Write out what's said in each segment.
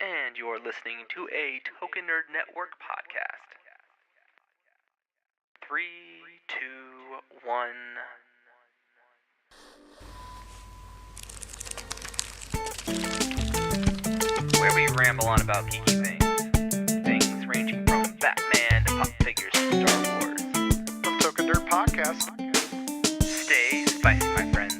And you're listening to a Token Nerd Network podcast. 3, 2, 1. Where we ramble on about geeky things. Things ranging from Batman to pop figures to Star Wars. From Token Nerd Podcast. Stay spicy, my friends.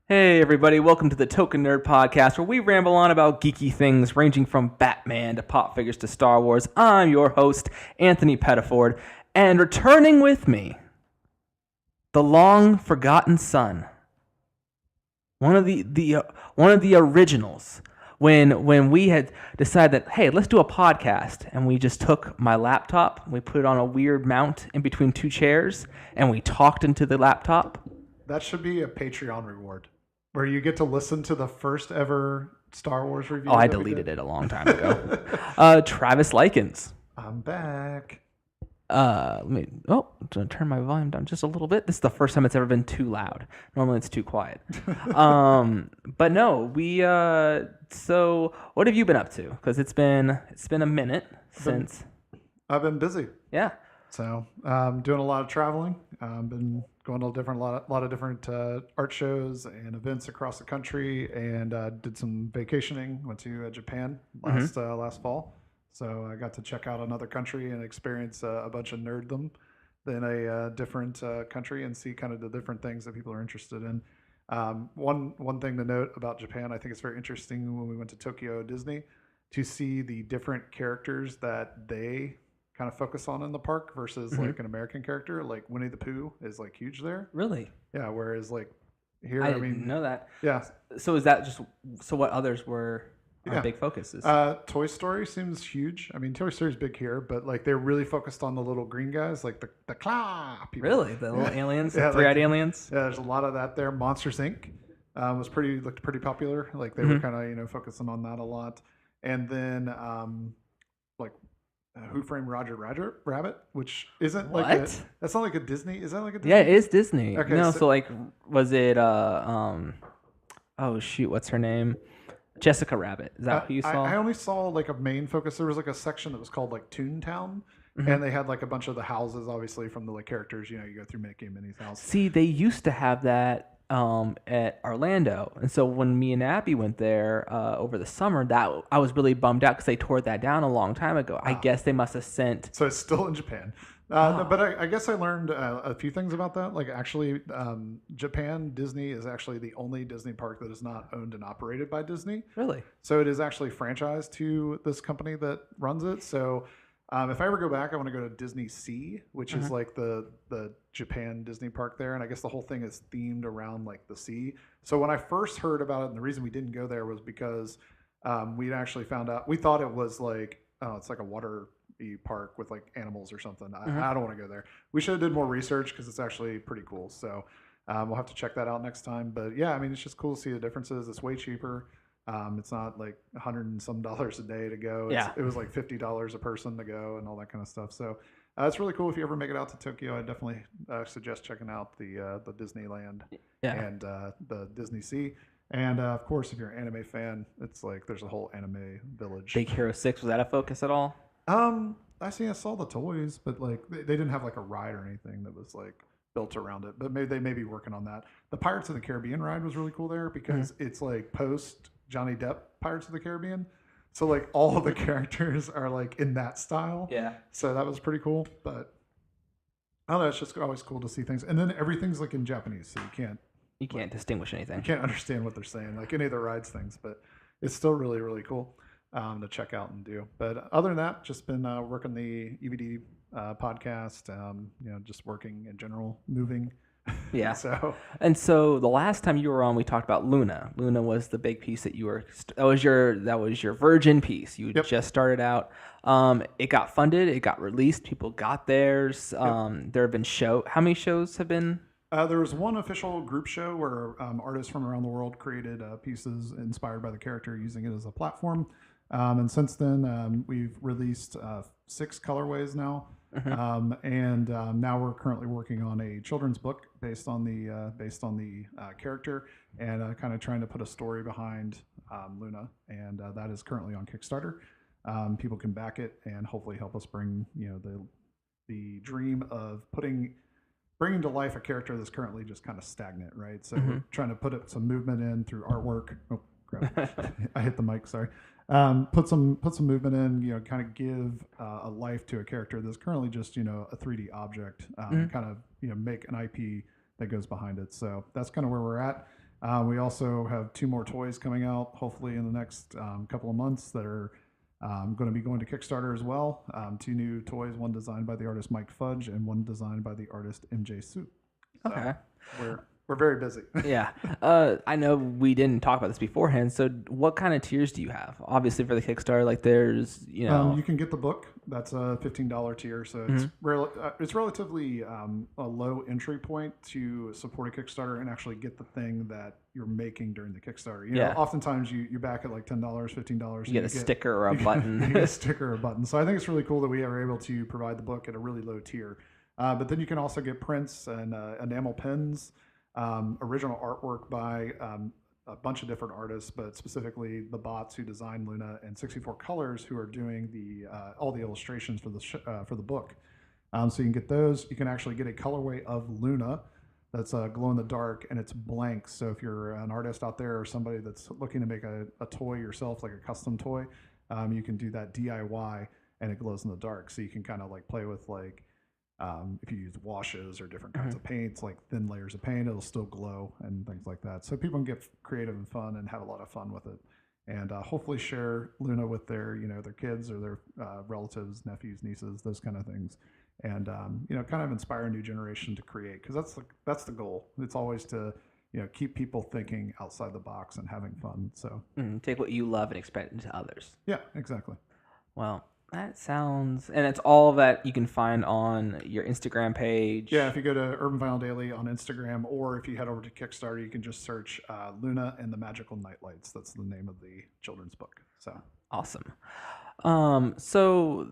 Hey everybody, welcome to the Token Nerd Podcast, where we ramble on about geeky things ranging from Batman to pop figures to Star Wars. I'm your host, Anthony Pettiford, and returning with me, the long-forgotten son, one of the originals. When we had decided that, hey, let's do a podcast, and we just took my laptop, we put it on a weird mount in between two chairs, and we talked into the laptop. That should be a Patreon reward, where you get to listen to the first ever Star Wars review. Oh, I deleted it a long time ago. Travis Lykins. I'm back. Let me turn my volume down just a little bit. This is the first time it's ever been too loud. Normally it's too quiet. But no, so what have you been up to? Because it's been a minute since. I've been busy. Yeah. So doing a lot of traveling. Been going to a lot of different art shows and events across the country, and did some vacationing. Went to Japan last fall, so I got to check out another country and experience a bunch of nerddom in a different country and see kind of the different things that people are interested in. One thing to note about Japan, I think it's very interesting when we went to Tokyo Disney to see the different characters that they kind of focus on in the park versus like an American character. Like Winnie the Pooh is like huge there. Really? Yeah. Whereas like here, I didn't know that. Yeah. So is that just what others were big focuses? Toy Story seems huge. I mean, Toy Story's big here, but like they're really focused on the little green guys, like the claw people. Really? The little aliens, Yeah, the three-eyed aliens? Yeah, there's a lot of that there. Monsters Inc. Looked pretty popular. Like they were kind of focusing on that a lot, and then like Who Framed Roger Rabbit, which isn't like that's not like a Disney. Is that like a Disney? Yeah, it is Disney. Okay, no, so like, was it oh shoot, what's her name? Jessica Rabbit. Is that who you saw? I only saw like a main focus. There was like a section that was called like Toontown, and they had like a bunch of the houses, obviously from the like characters. You go through Mickey and Minnie's house. See, they used to have that at Orlando, and so when me and Abby went there over the summer, that I was really bummed out because they tore that down a long time ago. I guess they must have sent. So it's still in Japan. But I guess I learned a few things about that. Like actually, Japan Disney is actually the only Disney park that is not owned and operated by Disney. Really? So it is actually franchised to this company that runs it. So if I ever go back, I want to go to Disney Sea, which is like the Japan Disney park there. And I guess the whole thing is themed around like the sea. So when I first heard about it, and the reason we didn't go there was because we'd actually found out, we thought it was like, oh, it's like a water park with like animals or something. I don't want to go there. We should have did more research because it's actually pretty cool. So we'll have to check that out next time. But yeah, I mean, it's just cool to see the differences. It's way cheaper. It's not like $100 and some a day to go. It was like $50 a person to go and all that kind of stuff. So it's really cool. If you ever make it out to Tokyo, I definitely suggest checking out the Disneyland and the Disney Sea. And of course, if you're an anime fan, it's like there's a whole anime village. Big Hero 6, was that a focus at all? I saw the toys, but like they didn't have like a ride or anything that was like built around it. But maybe they may be working on that. The Pirates of the Caribbean ride was really cool there because it's like post Johnny Depp Pirates of the Caribbean. So like all of the characters are like in that style. Yeah. So that was pretty cool. But I don't know, it's just always cool to see things. And then everything's like in Japanese, so you can't distinguish anything. You can't understand what they're saying, like any of the rides things, but it's still really, really cool to check out and do. But other than that, just been working the EVD podcast, just working in general, moving Yeah. So And so the last time you were on, we talked about Luna. Luna was the big piece that you were that was your virgin piece. You Yep. just started out. It got funded. It got released. People got theirs. There have been how many shows have been? There was one official group show where artists from around the world created pieces inspired by the character using it as a platform. And since then, we've released 6 colorways now. And now we're currently working on a children's book based on the character, and kind of trying to put a story behind Luna, and that is currently on Kickstarter. People can back it and hopefully help us bring the dream of bringing to life a character that's currently just kind of stagnant, right? So we're trying to put some movement in through artwork. Oh, crap. I hit the mic, sorry. Put some movement in, kind of give a life to a character that's currently just, a 3D object, kind of, make an IP that goes behind it. So that's kind of where we're at. We also have 2 more toys coming out, hopefully in the next couple of months, that are going to be going to Kickstarter as well. 2 new toys, one designed by the artist Mike Fudge and one designed by the artist MJ Soup. So Okay. we're very busy. Yeah. I know we didn't talk about this beforehand. So what kind of tiers do you have? Obviously for the Kickstarter, like there's, you can get the book. That's a $15 tier. So it's relatively a low entry point to support a Kickstarter and actually get the thing that you're making during the Kickstarter. Oftentimes you back at like $10, $15. You get a sticker or a button. You get a sticker or a button. So I think it's really cool that we are able to provide the book at a really low tier. But then you can also get prints and enamel pins, original artwork by a bunch of different artists, but specifically the bots who designed Luna, and 64 Colors, who are doing all the illustrations for the book. So you can get those. You can actually get a colorway of Luna that's glow in the dark, and it's blank. So if you're an artist out there or somebody that's looking to make a toy yourself, like a custom toy, you can do that DIY, and it glows in the dark. So you can kind of like play with if you use washes or different kinds of paints, like thin layers of paint, it'll still glow and things like that. So people can get creative and fun and have a lot of fun with it, and hopefully share Luna with their kids or their relatives, nephews, nieces, those kind of things, and kind of inspire a new generation to create, because that's the goal. It's always to keep people thinking outside the box and having fun. So take what you love and expand it to others. Yeah, exactly. Well, that sounds, and it's all that you can find on your Instagram page. Yeah, if you go to Urban Vinyl Daily on Instagram, or if you head over to Kickstarter, you can just search Luna and the Magical Nightlights. That's the name of the children's book. So awesome. So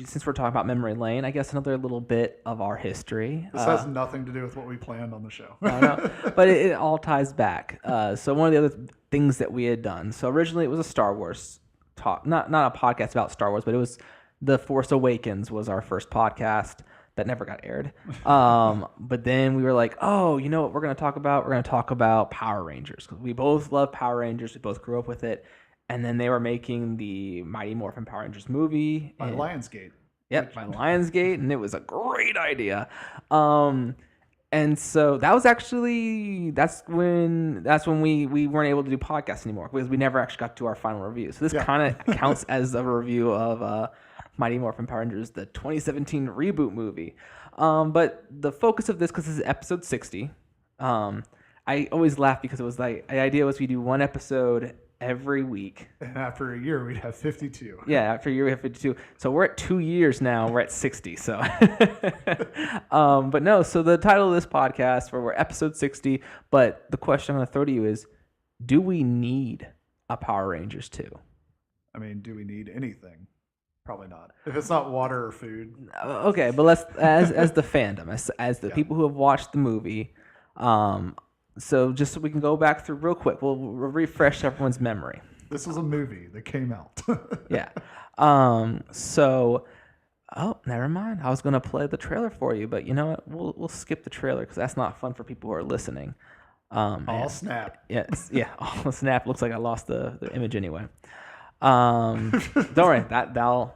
since we're talking about memory lane, I guess another little bit of our history. This has nothing to do with what we planned on the show. No, but it all ties back. So one of the other things that we had done. So originally it was a Star Wars talk, not a podcast about Star Wars, but it was The Force Awakens was our first podcast that never got aired. But then we were like, oh, you know what we're going to talk about? We're going to talk about Power Rangers, because we both love Power Rangers. We both grew up with it. And then they were making the Mighty Morphin Power Rangers movie. By Lionsgate. Yep, by Lionsgate, and it was a great idea. And so that was actually that's when we weren't able to do podcasts anymore, because we never actually got to our final review. So this kind of counts as a review of Mighty Morphin Power Rangers, the 2017 reboot movie. But the focus of this, because this is episode 60, I always laugh because it was like the idea was we do one episode every week. And after a year, we'd have 52. Yeah, after a year, we have 52. So we're at 2 years now. We're at 60. So, but no. So the title of this podcast, we're episode 60. But the question I'm going to throw to you is, do we need a Power Rangers 2? I mean, do we need anything? Probably not. If it's not water or food. Okay, but let's as the fandom, as the people who have watched the movie. So just so we can go back through real quick, we'll refresh everyone's memory. This was a movie that came out. Yeah. Oh, never mind. I was going to play the trailer for you, but you know what? We'll skip the trailer because that's not fun for people who are listening. Snap. Yes. Yeah. Oh, snap. Looks like I lost the image anyway. Don't worry. That'll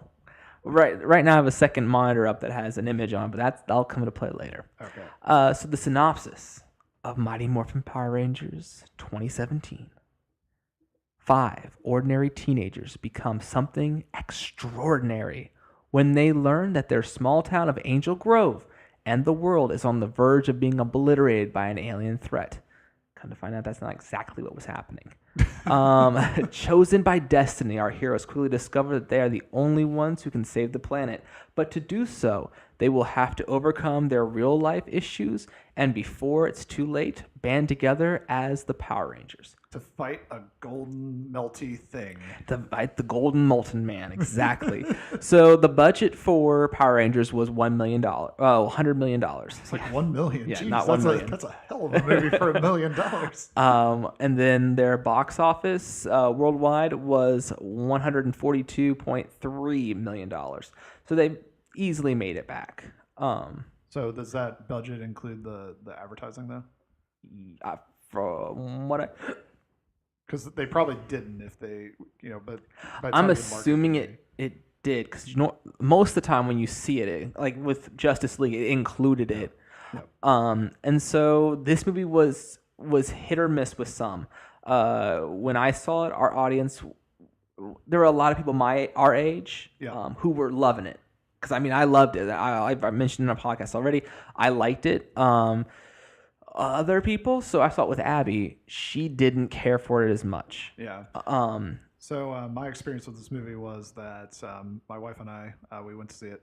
right now I have a second monitor up that has an image on, but that'll come into play later. Okay. So the synopsis of Mighty Morphin Power Rangers 2017. 5 ordinary teenagers become something extraordinary when they learn that their small town of Angel Grove and the world is on the verge of being obliterated by an alien threat. Come to find out, that's not exactly what was happening. Chosen by destiny, our heroes quickly discover that they are the only ones who can save the planet. But to do so, they will have to overcome their real-life issues, and before it's too late, band together as the Power Rangers. To fight a golden melty thing. To fight the golden molten man, exactly. So the budget for Power Rangers was $1 million. $100 million. It's like $1 million. Yeah, Jeez, not $1 million. That's a hell of a movie for $1 million. And then their box office worldwide was $142.3 million. So they easily made it back. So does that budget include the advertising though? From what I... Because they probably didn't if they, but by the time I'm they assuming marketed it did, because most of the time when you see it, like with Justice League, it included it. Yep. And so this movie was hit or miss with some. When I saw it, our audience, there were a lot of people our age who were loving it. Because I loved it. I mentioned in a podcast already. I liked it. Other people, so I saw it with Abby, she didn't care for it as much. Yeah. So my experience with this movie was that my wife and I, we went to see it,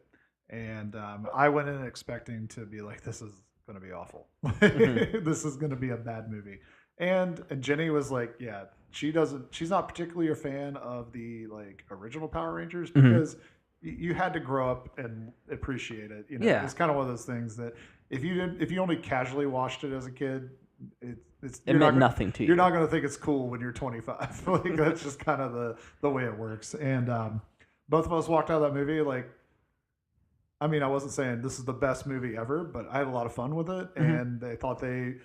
and I went in expecting to be like, this is going to be awful. This is going to be a bad movie. And Jenny was like, yeah, she's not particularly a fan of the like original Power Rangers because you had to grow up and appreciate it. It's kind of one of those things that if you only casually watched it as a kid, it meant nothing to you. You're not going to think it's cool when you're 25. Like that's just kind of the way it works. And both of us walked out of that movie like, I wasn't saying this is the best movie ever, but I had a lot of fun with it, and they thought they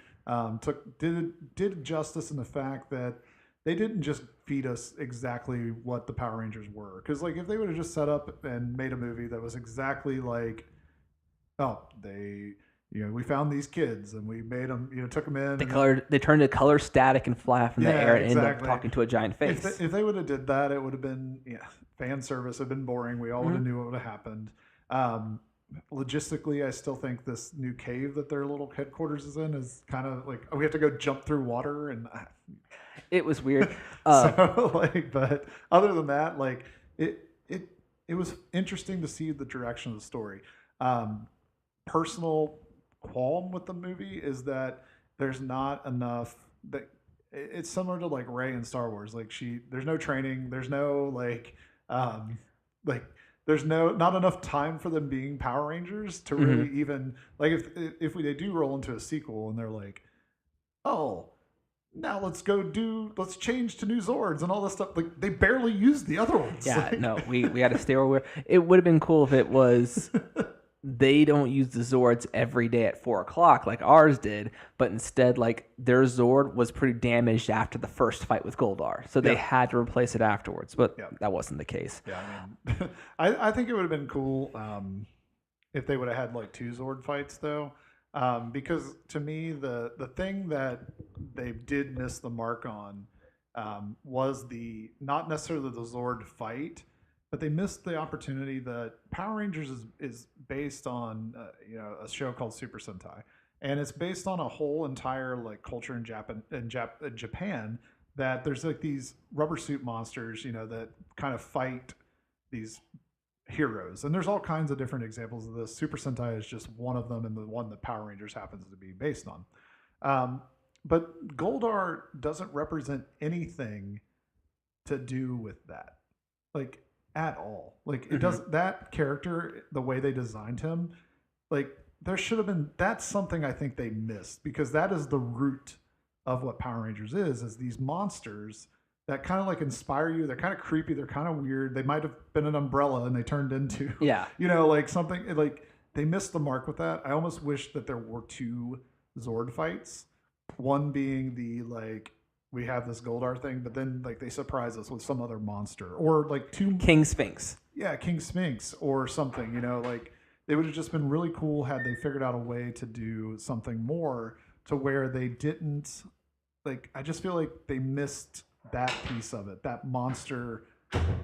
did justice in the fact that they didn't just feed us exactly what the Power Rangers were. Because like if they would have just set up and made a movie that was exactly like, we found these kids and we made them, took them in. They turned to color static and fly off in the air and ended up exactly. talking to a giant face. If they would have did that, it would have been fan service. It'd been boring. We all would have knew what would have happened. Logistically, I still think this new cave that their little headquarters is in is kind of like we have to go jump through water and. It was weird. But other than that, like it was interesting to see the direction of the story. Personal qualm with the movie is that there's not enough that it's similar to like Rey in Star Wars. Like there's no training, there's no there's not enough time for them being Power Rangers to really even like if they do roll into a sequel and they're like, oh, now let's change to new Zords and all this stuff. Like they barely used the other ones. Yeah, no, we had to stay where we were. It would have been cool if it was they don't use the Zords every day at 4:00 like ours did, but instead like their Zord was pretty damaged after the first fight with Goldar, so they had to replace it afterwards. But that wasn't the case. Yeah, I think it would have been cool if they would have had like 2 Zord fights though. Because to me, the thing that they did miss the mark on was not necessarily the Zord fight, but they missed the opportunity that Power Rangers is based on a show called Super Sentai, and it's based on a whole entire like culture in Japan that there's like these rubber suit monsters that kind of fight these heroes, and there's all kinds of different examples of this. Super Sentai is just one of them, and the one that Power Rangers happens to be based on. But Goldar doesn't represent anything to do with that, like at all. Like it does that character, the way they designed him, like there should have been. That's something I think they missed because that is the root of what Power Rangers is these monsters that kind of like inspire you. They're kind of creepy. They're kind of weird. They might have been an umbrella and they turned into, like something like they missed the mark with that. I almost wish that there were 2 Zord fights. One being the like, we have this Goldar thing, but then like they surprise us with some other monster or like 2 King Sphinx. Yeah. King Sphinx or something, like it would have just been really cool had they figured out a way to do something more to where they didn't like, I just feel like they missed that piece of it, that monster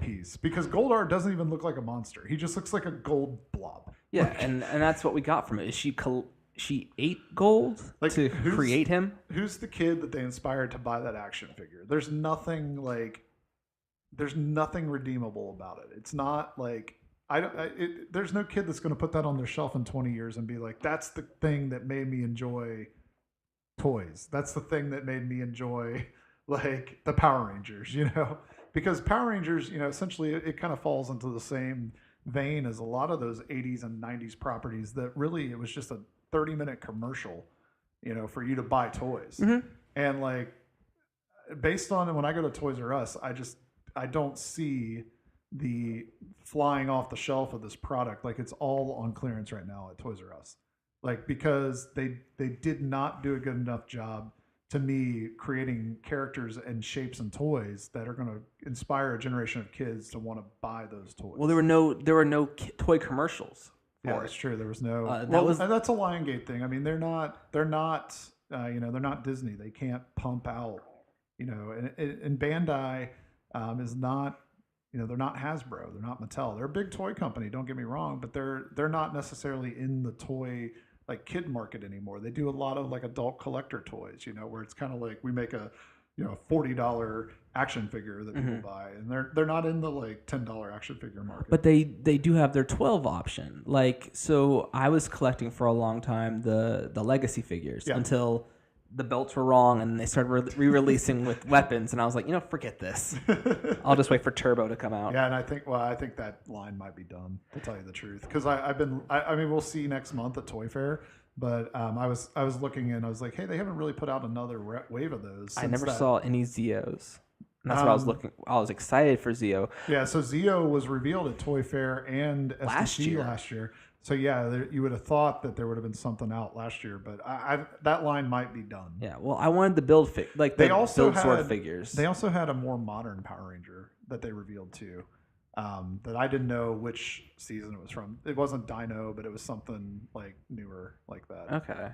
piece, because Goldar doesn't even look like a monster. He just looks like a gold blob. Yeah, and that's what we got from it. Is she ate gold to create him? Who's the kid that they inspired to buy that action figure? There's nothing redeemable about it. It's not like there's no kid that's going to put that on their shelf in 20 years and be like, that's the thing that made me enjoy toys. That's the thing that made me enjoy like the Power Rangers, because Power Rangers, essentially it kind of falls into the same vein as a lot of those 80s and 90s properties that really it was just a 30-minute commercial, for you to buy toys. Mm-hmm. And like based on when I go to Toys R Us, I don't see the flying off the shelf of this product. Like it's all on clearance right now at Toys R Us. Like because they did not do a good enough job to me creating characters and shapes and toys that are going to inspire a generation of kids to want to buy those toys. Well, there were no toy commercials. Yeah, it's true. There was no. That's a Lionsgate thing. I mean, they're not Disney. They can't pump out, and Bandai is not, they're not Hasbro. They're not Mattel. They're a big toy company. Don't get me wrong, but they're not necessarily in the toy like kid market anymore. They do a lot of like adult collector toys, where it's kind of like we make a $40 action figure that people buy, and they're not in the like $10 action figure market. But they do have their 12 option. Like, so I was collecting for a long time the legacy figures until the belts were wrong and they started re-releasing with weapons, and I was like, forget this. I'll just wait for Turbo to come out. Yeah, and I think that line might be done, to tell you the truth, because I mean we'll see next month at Toy Fair. But I was looking and I was like, hey, they haven't really put out another wave of those. I never saw any Zeos. And that's what I was looking. I was excited for Zeo. Yeah, so Zeo was revealed at Toy Fair and SDC last year. So yeah, you would have thought that there would have been something out last year, but that line might be done. Yeah, well, I wanted the build sword figures. They also had a more modern Power Ranger that they revealed too. That I didn't know which season it was from. It wasn't Dino, but it was something like newer like that. Okay.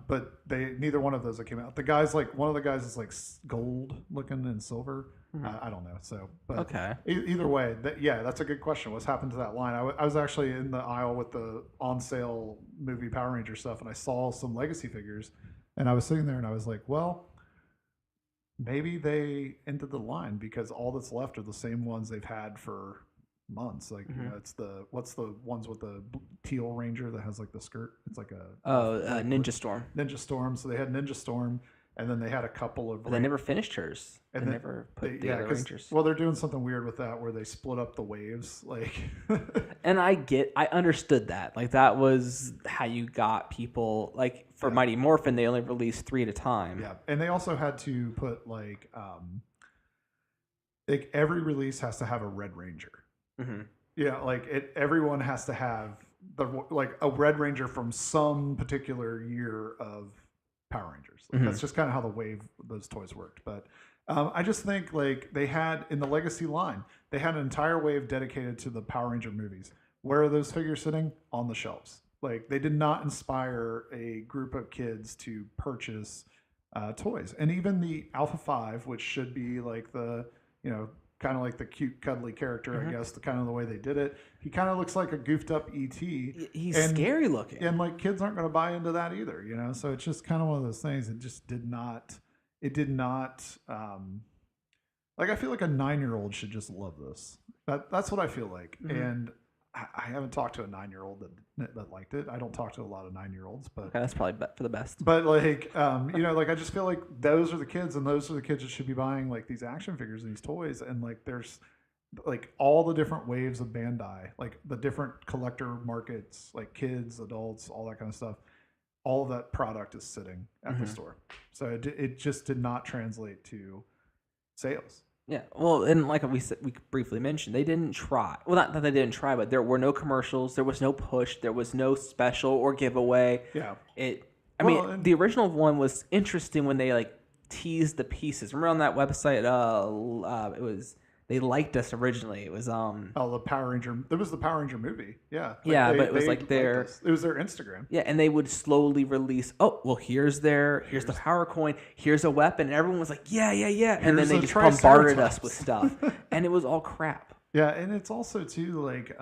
But neither one of those that came out. The guys one of the guys is like gold looking and silver. I don't know. So, but okay. Either way, that's a good question. What's happened to that line? I was actually in the aisle with the on sale movie Power Ranger stuff, and I saw some legacy figures, and I was sitting there and I was like, well, maybe they ended the line because all that's left are the same ones they've had for months. Like it's what's the ones with the teal Ranger that has like the skirt? It's like Ninja Storm. Ninja Storm. So they had Ninja Storm, and then they had a couple of. But they never finished hers. And they never put the other Rangers. Well, they're doing something weird with that where they split up the waves, like. And I understood that. Like that was how you got people. Like for Mighty Morphin, they only released 3 at a time. Yeah, and they also had to put like every release has to have a Red Ranger. Mm-hmm. Yeah, everyone has to have a Red Ranger from some particular year of Power Rangers. That's just kind of how the wave those toys worked. But I just think they had in the Legacy line, they had an entire wave dedicated to the Power Ranger movies. Where are those figures sitting? On the shelves. Like they did not inspire a group of kids to purchase toys. And even the Alpha 5, which should be like the kind of like the cute, cuddly character, I guess, the kind of the way they did it. He kind of looks like a goofed up ET. He's scary looking. And kids aren't going to buy into that either, So it's just kind of one of those things. It just did not, I feel like a 9-year-old should just love this. That's what I feel like. Mm-hmm. And I haven't talked to a 9-year-old that liked it. I don't talk to a lot of 9-year-olds, but okay, that's probably for the best. But I just feel like those are the kids, and those are the kids that should be buying these action figures and these toys, and there's all the different waves of Bandai, the different collector markets, kids, adults, all that kind of stuff. All of that product is sitting at the store, so it just did not translate to sales. Yeah, well, and like we briefly mentioned, they didn't try. Well, not that they didn't try, but there were no commercials, there was no push, there was no special or giveaway. Yeah. The original one was interesting when they teased the pieces. Remember on that website, it was they liked us originally. It was the Power Ranger. There was the Power Ranger movie. Yeah. But it was it was their Instagram. Yeah, and they would slowly release. Oh, well, here's the power coin. Here's a weapon. And everyone was like, yeah. And then they just bombarded us with stuff, and it was all crap. Yeah, and it's also too like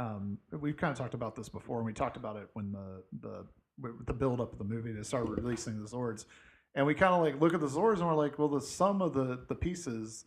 we've kind of talked about this before, and we talked about it when the build up of the movie, they started releasing the Zords, and we kind of like look at the Zords and we're like, well, the sum of the pieces,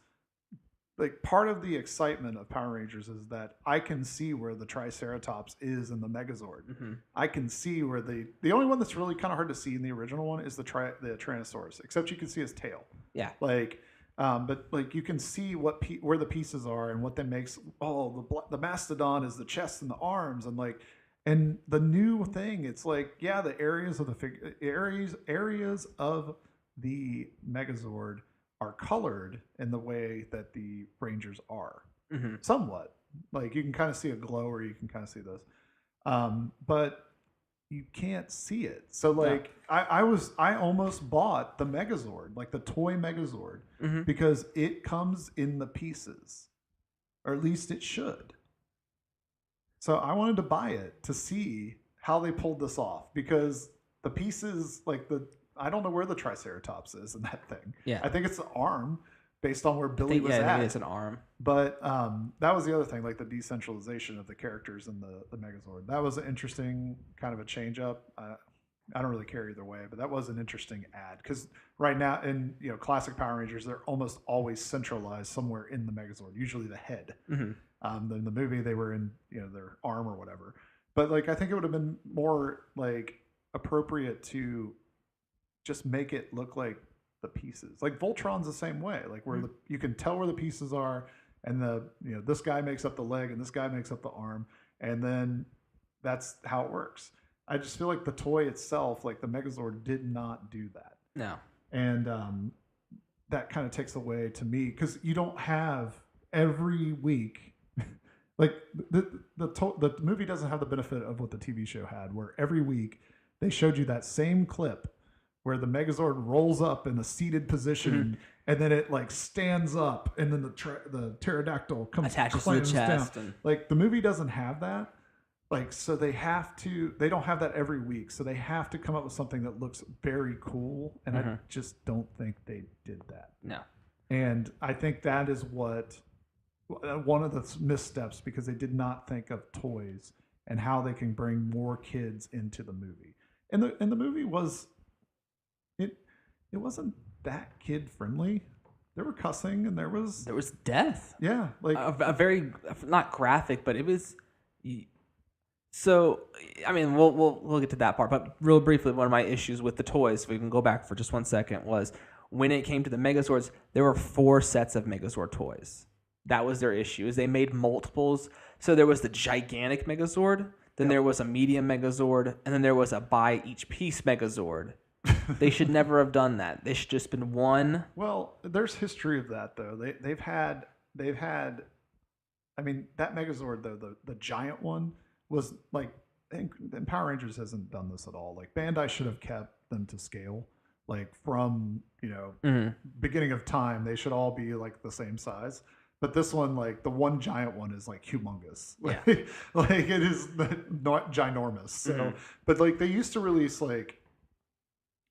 like part of the excitement of Power Rangers is that I can see where the Triceratops is in the Megazord. Mm-hmm. I can see where the only one that's really kind of hard to see in the original one is the Tyrannosaurus, except you can see his tail. Yeah. Like, but like you can see where the pieces are and what that makes. Oh, the mastodon is the chest and the arms, and like, and the new thing, it's like, yeah, the areas of the areas of the Megazord are colored in the way that the Rangers are, Mm-hmm. somewhat. Like you can kind of see a glow, or you can kind of see this, but you can't see it. So like I almost bought the Megazord, like the toy Megazord, Mm-hmm. because it comes in the pieces, or at least it should. So I wanted to buy it to see how they pulled this off, because the pieces, like I don't know where the Triceratops is in that thing. Yeah. I think it's the arm, based on where Billy was yeah, at. maybe it's an arm. But that was the other thing, like the decentralization of the characters in the Megazord. That was an interesting kind of a change up. I don't really care either way, but that was an interesting add, because right now in classic Power Rangers, they're almost always centralized somewhere in the Megazord, usually the head. Mm-hmm. In the movie, they were in their arm or whatever. But like I think it would have been more like appropriate to just make it look like the pieces. Like Voltron's the same way. Like where you can tell where the pieces are, and this guy makes up the leg and this guy makes up the arm, and then that's how it works. I just feel like the toy itself, like the Megazord, did not do that. No. And that kind of takes away to me, because you don't have every week. Like the movie doesn't have the benefit of what the TV show had, where every week they showed you that same clip where the Megazord rolls up in a seated position, and then it like stands up, and then the pterodactyl comes attaches to the chest. Down. Like the movie doesn't have that. Like, so they don't have that every week. So they have to come up with something that looks very cool. And I just don't think they did that. No. And I think that is one of the missteps, because they did not think of toys and how they can bring more kids into the movie. And the movie was, it wasn't that kid friendly. There were cussing and there was death. Yeah. Like a very, not graphic, but it was. So, I mean, we'll get to that part, but real briefly, one of my issues with the toys, if we can go back for just 1 second, was when it came to the Megazords, there were 4 sets of Megazord toys. That was their issue, is they made multiples. So there was the gigantic Megazord, then there was a medium Megazord, and then there was a buy each piece Megazord. They should never have done that. They should just been one. Well, there's history of that though. They've had. I mean, that Megazord though, the giant one, was like, and Power Rangers hasn't done this at all. Like Bandai should have kept them to scale. Like from beginning of time, they should all be like the same size. But this one, like the one giant one, is like humongous. Yeah. Like it is not ginormous. So, but like they used to release like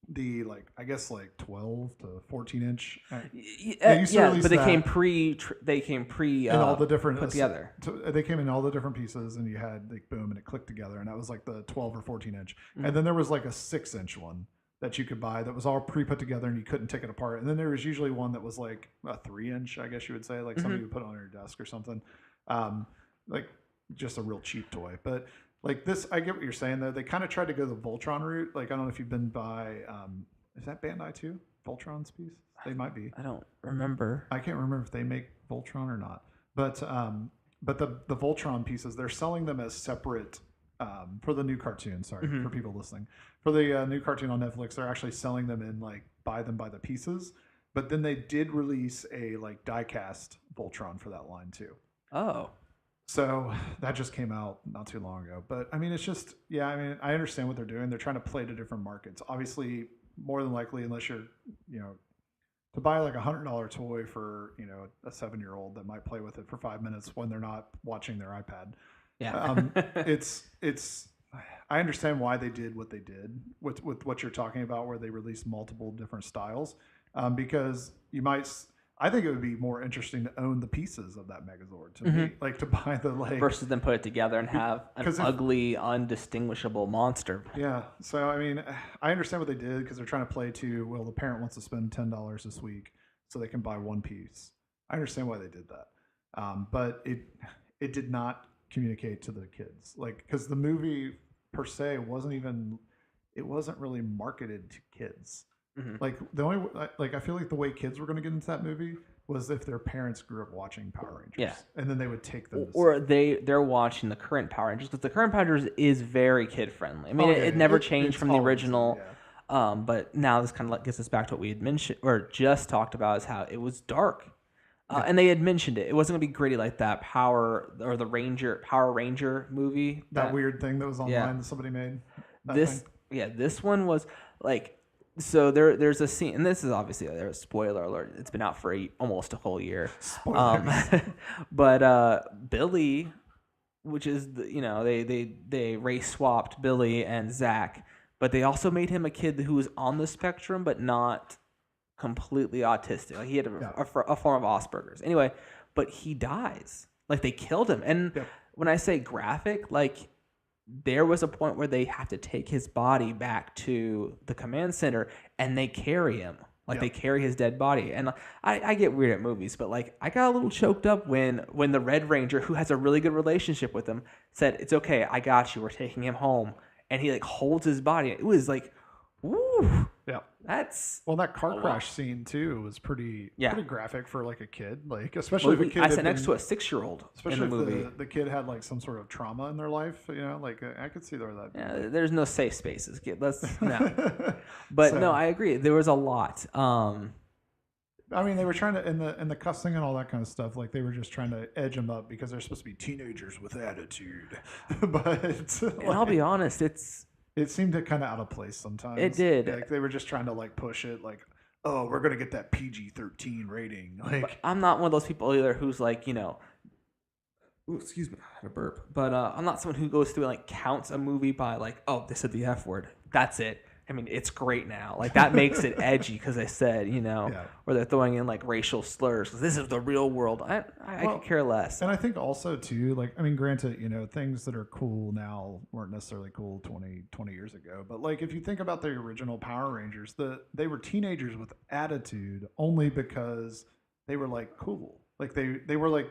the I guess 12 to 14 inch. But they came pre and all the different put together. They came in all the different pieces, and you had like boom, and it clicked together, and that was like the 12 or 14 inch. And then there was like a 6-inch one that you could buy that was all pre-put together, and you couldn't take it apart. And then there was usually one that was like a 3-inch, I guess you would say, like something you would put on your desk or something, like just a real cheap toy. But like this, I get what you're saying though. They kind of tried to go the Voltron route. Like I don't know if you've been by, is that Bandai too? Voltron's piece? They might be. I don't remember. I can't remember if they make Voltron or not. But the Voltron pieces, they're selling them as separate. For the new cartoon, sorry for people listening, for the new cartoon on Netflix, they're actually selling them in like buy them by the pieces. But then they did release a like die-cast Voltron for that line too. Oh, so that just came out not too long ago. But I mean, it's just, yeah, I mean, I understand what they're doing. They're trying to play to different markets. Obviously, more than likely, unless you're, to buy like $100 toy for a 7-year-old that might play with it for 5 minutes when they're not watching their iPad. Yeah. It's I understand why they did what they did with what you're talking about, where they released multiple different styles, because you might, I think it would be more interesting to own the pieces of that Megazord to me, like to buy the versus then put it together and have an ugly, undistinguishable monster. Yeah. So I mean, I understand what they did because they're trying to play to, well, the parent wants to spend $10 this week so they can buy one piece. I understand why they did that, but it did not communicate to the kids, like, because the movie per se wasn't really marketed to kids. Like the only I feel like the way kids were going to get into that movie was if their parents grew up watching Power Rangers, and then they would take them, or they're watching the current Power Rangers, because the current Power Rangers is very kid friendly. I mean, it never changed from the original. But now this kind of gets us back to what we had mentioned or just talked about, is how it was dark. And they had mentioned it. It wasn't gonna be gritty like that Power Ranger movie. That weird thing that was online that somebody made. This one was like, so there's a scene, and this is obviously a spoiler alert. It's been out for almost a whole year. But Billy, which is they race swapped Billy and Zach, but they also made him a kid who was on the spectrum but not completely autistic. Like he had a form of Asperger's. Anyway, but he dies. Like they killed him. And when I say graphic, like there was a point where they have to take his body back to the command center and they carry him. Like they carry his dead body. And I get weird at movies, but like I got a little choked up when the Red Ranger, who has a really good relationship with him, said, "It's okay, I got you. We're taking him home." And he like holds his body. It was like, woo. Yeah. That's that car crash scene too was pretty graphic for like a kid, like especially if a kid. I sat next to a 6-year-old in the movie. If the kid had like some sort of trauma in their life, like I could see that. Yeah, there's no safe spaces. But no, I agree. There was a lot. I mean, they were trying to in the cussing and all that kind of stuff. Like they were just trying to edge them up because they're supposed to be teenagers with attitude. But I'll be honest, it seemed kind of out of place sometimes. It did. Like they were just trying to like push it, like, oh, we're gonna get that PG-13 rating. Like but I'm not one of those people either who's like, ooh, excuse me, I had a burp. But I'm not someone who goes through and like counts a movie by like, oh, they said the F word. That's it. I mean, it's great now. Like that makes it edgy because they said, or they're throwing in like racial slurs. This is the real world. I could care less. And I think also too, like, I mean, granted, things that are cool now weren't necessarily cool 20 years ago. But like, if you think about the original Power Rangers, they were teenagers with attitude only because they were like cool. Like they were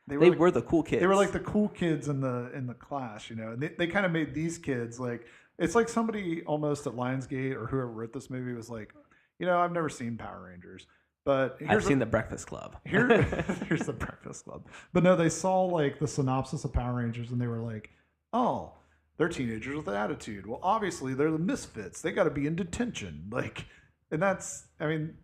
the cool kids. They were like the cool kids in the class, And they kind of made these kids like. It's like somebody almost at Lionsgate or whoever wrote this movie was like, I've never seen Power Rangers, but I've seen The Breakfast Club. Here's The Breakfast Club. But no, they saw like the synopsis of Power Rangers and they were like, oh, they're teenagers with attitude. Well, obviously they're the misfits. They got to be in detention. Like, and that's, I mean,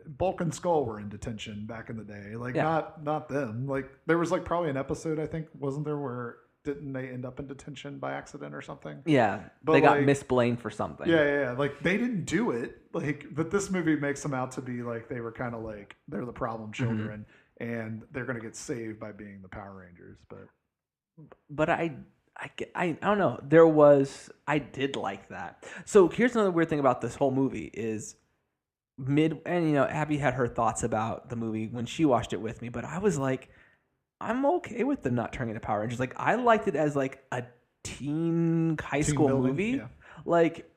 Bulk and Skull were in detention back in the day. Like, not them. Like, there was like probably an episode, I think, wasn't there, where didn't they end up in detention by accident or something? Yeah, but they got misblamed for something. Yeah. Like they didn't do it. Like, but this movie makes them out to be like they were kind of like they're the problem children, and they're gonna get saved by being the Power Rangers. But I don't know. I did like that. So here's another weird thing about this whole movie is Abby had her thoughts about the movie when she watched it with me, but I was like, I'm okay with them not turning into Power Rangers. Like, I liked it as like a high school movie. Yeah. Like,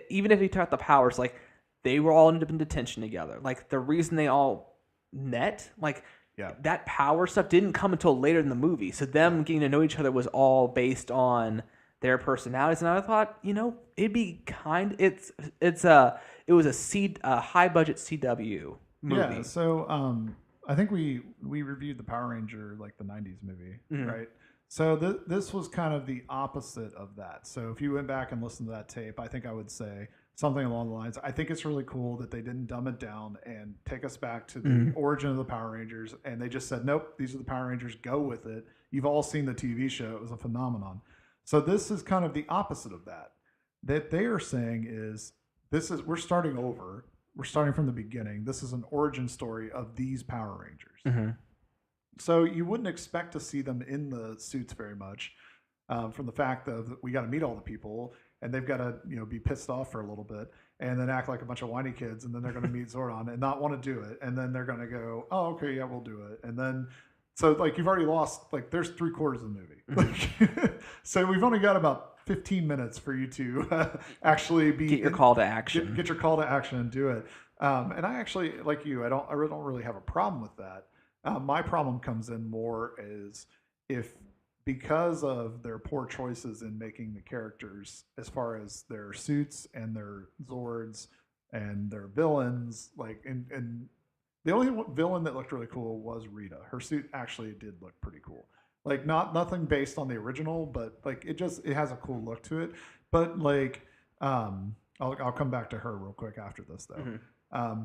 even if you took out the powers, like they were all ended up in detention together. Like the reason they all met, like that power stuff didn't come until later in the movie. So them getting to know each other was all based on their personalities. And I thought, it'd be it was a high budget CW movie. Yeah. So I think we reviewed the Power Ranger, like the 90s movie, right? So this was kind of the opposite of that. So if you went back and listened to that tape, I think I would say something along the lines, I think it's really cool that they didn't dumb it down and take us back to the origin of the Power Rangers. And they just said, nope, these are the Power Rangers, go with it. You've all seen the TV show. It was a phenomenon. So this is kind of the opposite of that. That they are saying is, we're starting over. We're starting from the beginning. This is an origin story of these Power Rangers. So you wouldn't expect to see them in the suits very much from the fact that we got to meet all the people. and they've got to be pissed off for a little bit, and then act like a bunch of whiny kids, and then they're going to meet Zordon and not want to do it, and then they're going to go, oh, okay, yeah, we'll do it, and then. So like you've already lost, like there's 3/4 of the movie. Like, so we've only got about 15 minutes for you to actually get your call to action. Get your call to action and do it. And I actually, like you, I don't really have a problem with that. My problem comes in more is if because of their poor choices in making the characters as far as their suits and their Zords and their villains, like and the only villain that looked really cool was Rita. Her suit actually did look pretty cool. Like nothing based on the original, but like it has a cool look to it. But like I'll come back to her real quick after this though.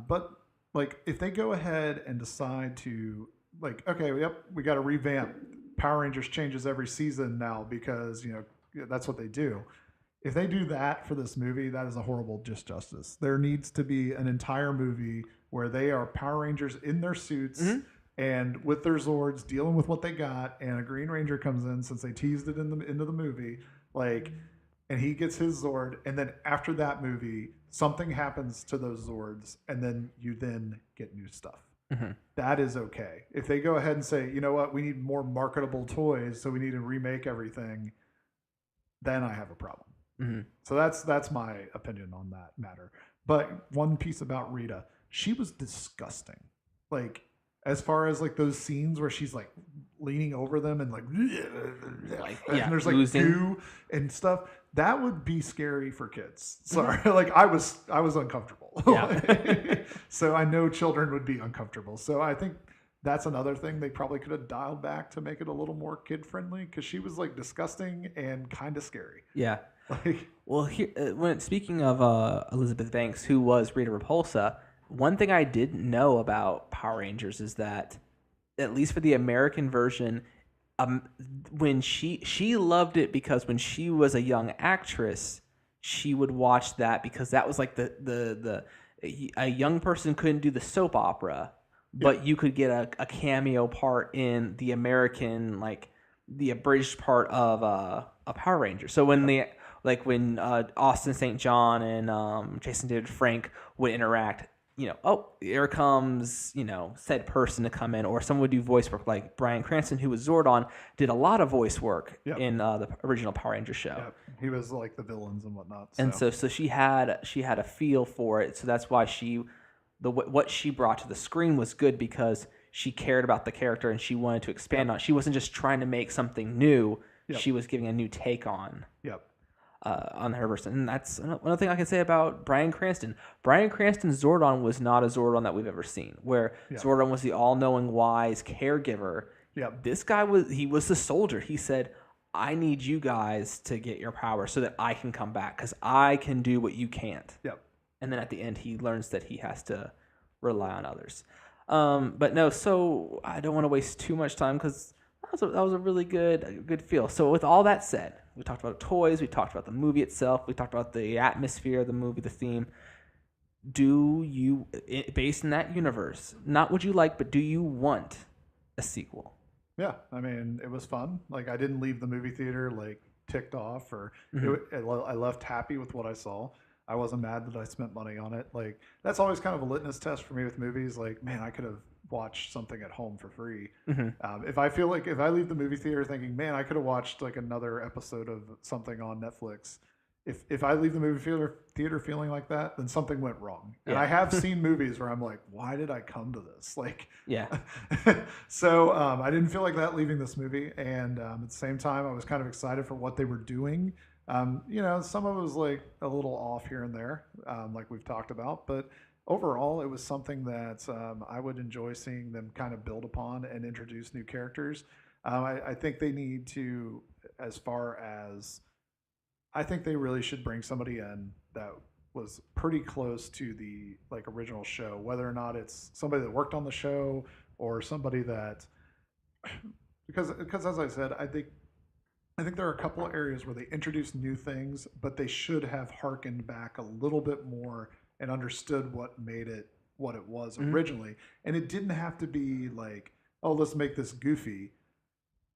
But like if they go ahead and decide to like, okay, yep, we got to revamp. Power Rangers changes every season now because that's what they do. If they do that for this movie, that is a horrible disjustice. There needs to be an entire movie where they are Power Rangers in their suits and with their Zords dealing with what they got, and a Green Ranger comes in since they teased it into the movie, like, and he gets his Zord, and then after that movie, something happens to those Zords, and then you get new stuff. That is okay. If they go ahead and say, you know what, we need more marketable toys, so we need to remake everything, then I have a problem. So that's my opinion on that matter. But one piece about Rita, she was disgusting. Like as far as like those scenes where she's like leaning over them and like and there's like goo and stuff, that would be scary for kids. Sorry, like I was uncomfortable. Yeah. So I know children would be uncomfortable. So I think that's another thing they probably could have dialed back to make it a little more kid friendly because she was like disgusting and kind of scary. Yeah. Well, here, speaking of Elizabeth Banks, who was Rita Repulsa, one thing I didn't know about Power Rangers is that, at least for the American version, when she loved it because when she was a young actress, she would watch that because that was like a young person couldn't do the soap opera, but you could get a cameo part in the American, like the abridged part of a Power Ranger. So when when Austin St. John and Jason David Frank would interact, here comes, said person to come in, or someone would do voice work, like Bryan Cranston, who was Zordon, did a lot of voice work in the original Power Ranger show. Yep. He was like the villains and whatnot. So. And so she had a feel for it. So that's why what she brought to the screen was good because she cared about the character and she wanted to expand on it. She wasn't just trying to make something new. Yep. She was giving a new take on. On her version. And that's another thing I can say about Bryan Cranston. Bryan Cranston's Zordon was not a Zordon that we've ever seen, where Zordon was the all-knowing, wise caregiver. This guy was the soldier. He said, I need you guys to get your power so that I can come back because I can do what you can't. And then at the end, he learns that he has to rely on others. But no, so I don't want to waste too much time because that was a really good feel. So with all that said, we talked about toys, we talked about the movie itself, we talked about the atmosphere of the movie, the theme. Do you, based in that universe, not what you like, but do you want a sequel? Yeah, I mean, it was fun. Like, I didn't leave the movie theater, like, ticked off, or I left happy with what I saw. I wasn't mad that I spent money on it. Like, that's always kind of a litmus test for me with movies. Like, man, I could have watched something at home for free. If I leave the movie theater thinking, man, I could have watched like another episode of something on Netflix. If I leave the movie theater feeling like that, then something went wrong. And I have seen movies where I'm like, why did I come to this? Like, So I didn't feel like that leaving this movie. And at the same time, I was kind of excited for what they were doing. Some of it was like a little off here and there, like we've talked about, but overall it was something that I would enjoy seeing them kind of build upon and introduce new characters. I think they need to, I think they really should bring somebody in that was pretty close to the like original show, whether or not it's somebody that worked on the show or somebody that, because as I said, I think there are a couple of areas where they introduced new things, but they should have hearkened back a little bit more and understood what made it what it was originally. And it didn't have to be like, oh, let's make this goofy,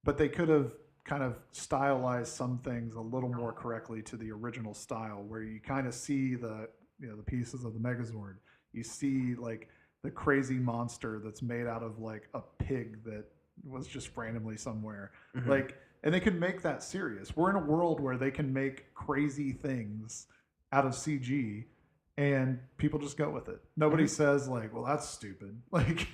but they could have kind of stylize some things a little more correctly to the original style, where you kind of see the the pieces of the Megazord. You see like the crazy monster that's made out of like a pig that was just randomly somewhere. Like, and they can make that serious. We're in a world where they can make crazy things out of CG, and people just go with it. Nobody says like, well, that's stupid. Like,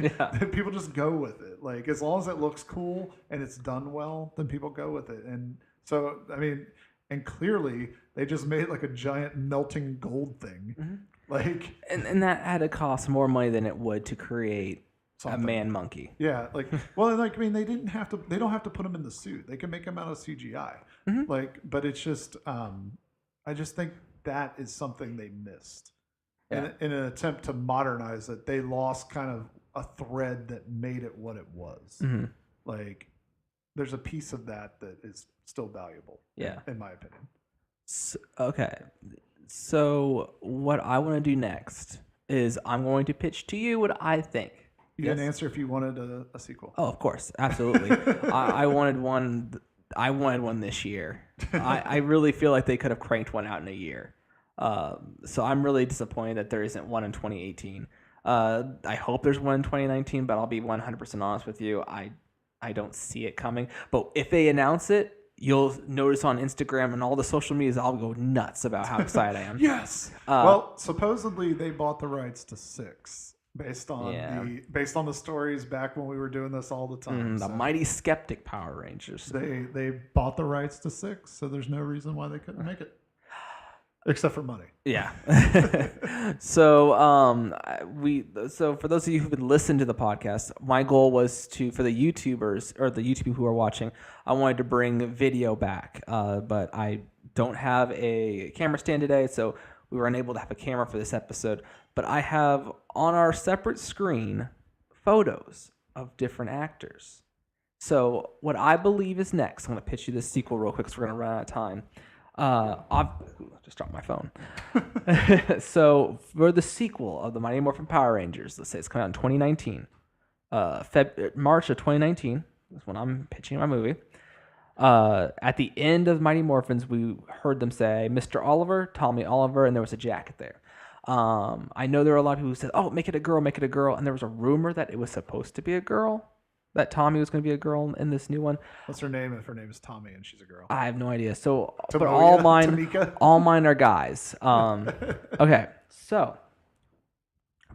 people just go with it. Like, as long as it looks cool and it's done well, then people go with it. And so, I mean, and clearly they just made like a giant melting gold thing. Like, and that had to cost more money than it would to create something. A man monkey. Yeah, like, well, like, I mean, they don't have to put him in the suit. They can make him out of CGI. Like, but it's just, I just think that is something they missed. In an attempt to modernize it, they lost kind of a thread that made it what it was. Like, there's a piece of that is still valuable. In my opinion. Okay. So what I want to do next is I'm going to pitch to you what I think. You didn't answer if you wanted a sequel. Oh, of course, absolutely. I wanted one. I wanted one this year. I really feel like they could have cranked one out in a year. So I'm really disappointed that there isn't one in 2018. I hope there's one in 2019, but I'll be 100% honest with you. I don't see it coming. But if they announce it, you'll notice on Instagram and all the social medias, I'll go nuts about how excited I am. Yes. Well, supposedly they bought the rights to 6 based on the stories back when we were doing this all the time. The Mighty Skeptic Power Rangers. They bought the rights to 6, so there's no reason why they couldn't make it. Except for money. Yeah. So for those of you who would listen to the podcast, my goal was for the YouTubers or the YouTube people who are watching, I wanted to bring video back, but I don't have a camera stand today, so we were unable to have a camera for this episode. But I have on our separate screen photos of different actors. So what I believe is next, I'm going to pitch you this sequel real quick because we're going to run out of time. I just dropped my phone. So for the sequel of the Mighty Morphin Power Rangers, let's say it's coming out in 2019, March of 2019 is when I'm pitching my movie. At the end of Mighty Morphins, we heard them say Mr. Oliver, Tommy Oliver, and there was a jacket there. I know there were a lot of people who said, "Oh, make it a girl," and there was a rumor that it was supposed to be a girl. That Tommy was going to be a girl in this new one. What's her name if her name is Tommy and she's a girl? I have no idea. So, but all mine are guys. Okay, so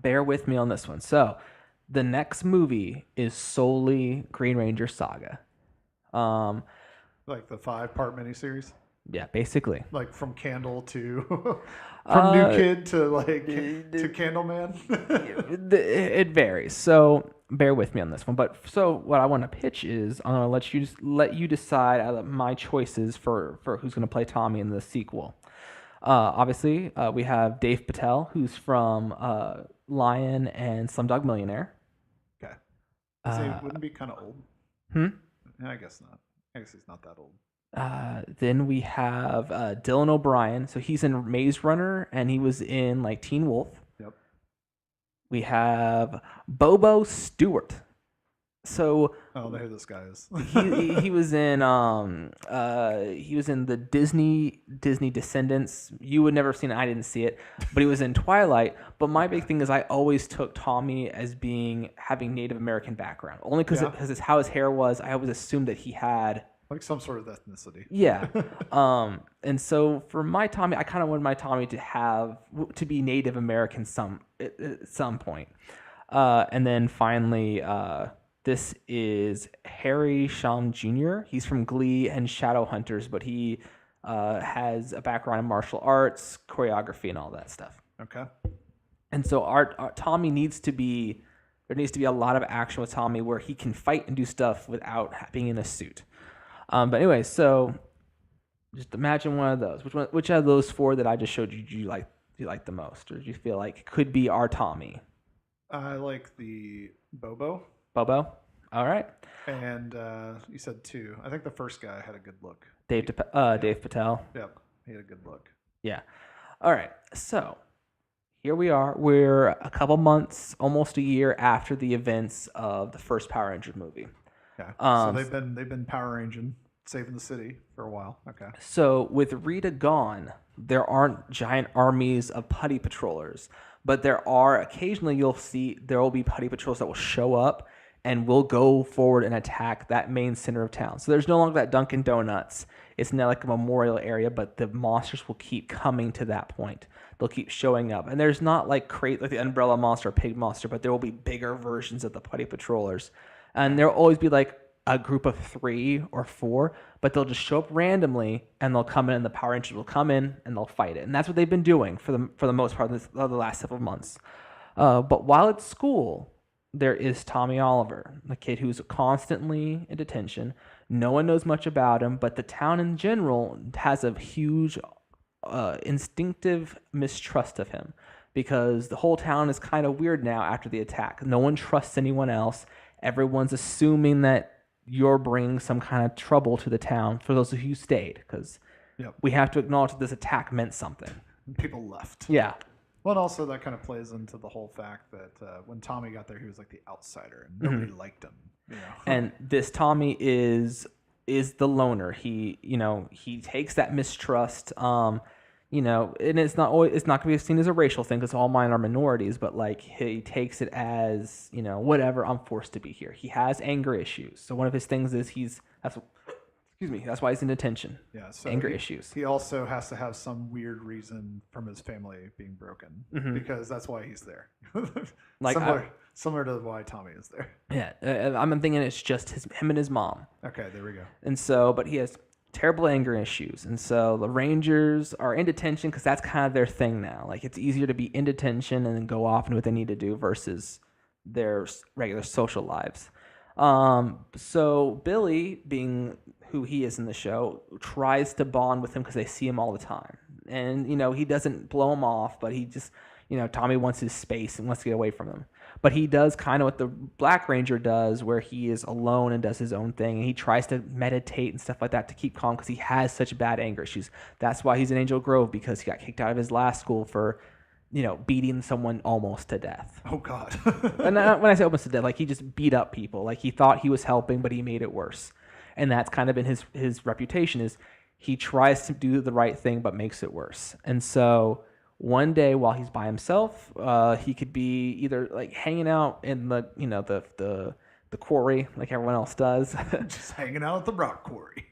bear with me on this one. So, the next movie is solely Green Ranger Saga. Like the 5-part miniseries? Yeah, basically. Like from Candle to from New Kid to to Candleman. It varies. So bear with me on this one. But so what I want to pitch is I'm going to let you decide out of my choices for who's going to play Tommy in the sequel. Obviously, we have Dave Patel, who's from Lion and Slumdog Millionaire. Okay. Wouldn't he be kind of old? I guess not. I guess he's not that old. Then we have Dylan O'Brien. So he's in Maze Runner, and he was in like Teen Wolf. Yep. We have Bobo Stewart. So I don't know who this guy is. he was in the Disney Descendants. You would never have seen it. I didn't see it, but he was in Twilight. But my big thing is I always took Tommy as having Native American background, only because it's how his hair was. I always assumed that he had like some sort of ethnicity. Yeah. And so for my Tommy, I kind of wanted my Tommy to be Native American at some point. And then finally, this is Harry Shum Jr. He's from Glee and Shadowhunters, but he has a background in martial arts, choreography, and all that stuff. Okay. And so our Tommy there needs to be a lot of action with Tommy where he can fight and do stuff without being in a suit. But anyway, so just imagine one of those. Which of those 4 that I just showed you do you like the most, or do you feel like could be our Tommy? I like the Bobo. Bobo? All right. And you said 2. I think the first guy had a good look. Dave Patel. Yep, he had a good look. Yeah. All right. So here we are. We're a couple months, almost a year after the events of the first Power Rangers movie. Yeah. So they've been Power Ranging saving the city for a while. Okay. So with Rita gone, there aren't giant armies of putty patrollers, but there are occasionally there will be putty patrols that will show up and will go forward and attack that main center of town. So there's no longer that Dunkin' Donuts. It's not like a memorial area, but the monsters will keep coming to that point. They'll keep showing up. And there's not like the umbrella monster or pig monster, but there will be bigger versions of the putty patrollers. And there'll always be like a group of 3 or 4, but they'll just show up randomly and they'll come in and the Power Rangers will come in and they'll fight it. And that's what they've been doing for the most part of the last several months. But while at school, there is Tommy Oliver, the kid who's constantly in detention. No one knows much about him, but the town in general has a huge instinctive mistrust of him because the whole town is kind of weird now after the attack. No one trusts anyone else. Everyone's assuming that you're bringing some kind of trouble to the town for those of you who stayed, because we have to acknowledge that this attack meant something. People left. Yeah. Well, and also that kind of plays into the whole fact that when Tommy got there, he was like the outsider, and nobody liked him. You know? And this Tommy is the loner. He takes that mistrust. And it's not going to be seen as a racial thing because all mine are minorities, but like he takes it as, whatever, I'm forced to be here. He has anger issues. So one of his things is that's why he's in detention. Yeah, so anger issues. He also has to have some weird reason from his family being broken because that's why he's there. Like similar to why Tommy is there. Yeah, I'm thinking it's just him and his mom. Okay, there we go. And so, but he has terrible anger issues, and so the Rangers are in detention because that's kind of their thing now. Like it's easier to be in detention and then go off and do what they need to do versus their regular social lives. So Billy, being who he is in the show, tries to bond with him because they see him all the time, and he doesn't blow him off, but he just Tommy wants his space and wants to get away from him. But he does kind of what the Black Ranger does, where he is alone and does his own thing. And he tries to meditate and stuff like that to keep calm because he has such bad anger issues. That's why he's in Angel Grove, because he got kicked out of his last school for, beating someone almost to death. Oh, God. And when I say almost to death, like he just beat up people. Like he thought he was helping, but he made it worse. And that's kind of been his reputation, is he tries to do the right thing but makes it worse. And so one day while he's by himself, he could be either like hanging out in the quarry like everyone else does. Just hanging out at the rock quarry.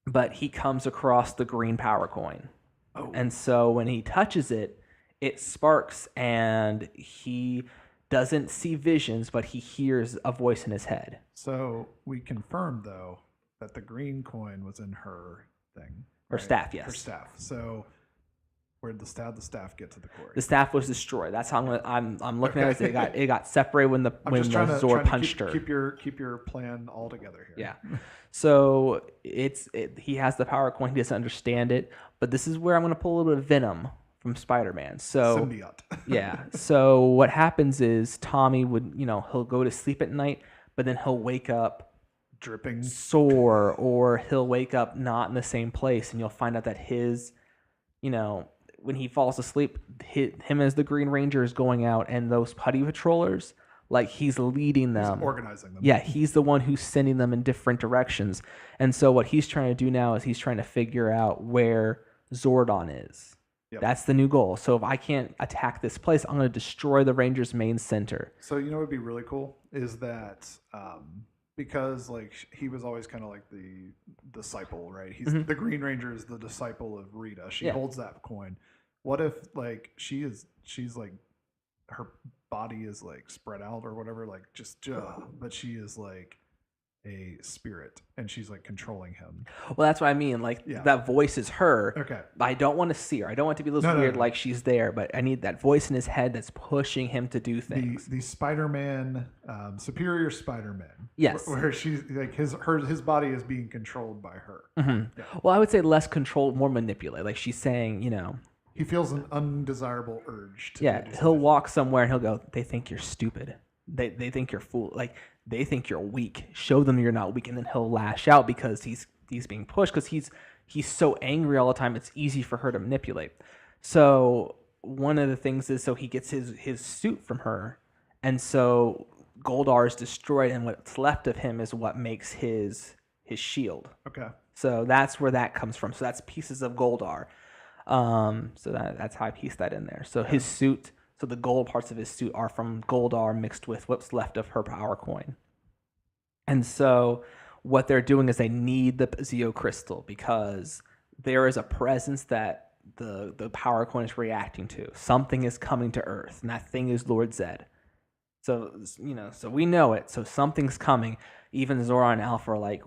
But he comes across the green power coin. Oh. And so when he touches it, it sparks and he doesn't see visions, but he hears a voice in his head. So we confirmed, though, that the green coin was in her thing. Her staff, yes. Her staff. So where did the staff get to the quarry? The staff was destroyed. That's how I'm looking at it. It got separated when the Zord punched her. Keep your plan all together here. Yeah. So he has the power coin. He doesn't understand it, but this is where I'm going to pull a little bit of Venom from Spider-Man. So symbiote. Yeah. So what happens is Tommy would he'll go to sleep at night, but then he'll wake up dripping sore, or he'll wake up not in the same place, and you'll find out that his when he falls asleep, him as the Green Ranger is going out, and those putty patrollers, like he's leading them. He's organizing them. Yeah, he's the one who's sending them in different directions. And so what he's trying to do now is he's trying to figure out where Zordon is. Yep. That's the new goal. So if I can't attack this place, I'm going to destroy the Rangers' main center. So what would be really cool is that because like he was always kind of like the disciple, right? He's the Green Ranger is the disciple of Rita. She holds that coin. What if like she's like her body is like spread out or whatever, like but she is like a spirit and she's like controlling him. Well, that's what I mean. Like that voice is her. Okay. I don't want to see her. I don't want it to be weird like she's there, but I need that voice in his head that's pushing him to do things. The Spider-Man, superior Spider-Man. Yes. Where she's like his body is being controlled by her. Mm-hmm. Yeah. Well, I would say less controlled, more manipulated. Like she's saying, he feels an undesirable urge to do he'll walk somewhere and he'll go, they think you're stupid. They think you're fool. Like they think you're weak. Show them you're not weak, and then he'll lash out because he's being pushed because he's so angry all the time. It's easy for her to manipulate. So one of the things is he gets his suit from her, and so Goldar is destroyed, and what's left of him is what makes his shield. Okay. So that's where that comes from. So that's pieces of Goldar. So that's how I pieced that in there. So his suit, so the gold parts of his suit are from Goldar mixed with what's left of her power coin. And so what they're doing is they need the Zeo crystal because there is a presence that the power coin is reacting to. Something is coming to Earth, and that thing is Lord Zed. So, so we know it. So something's coming. Even Zora and Alpha are like,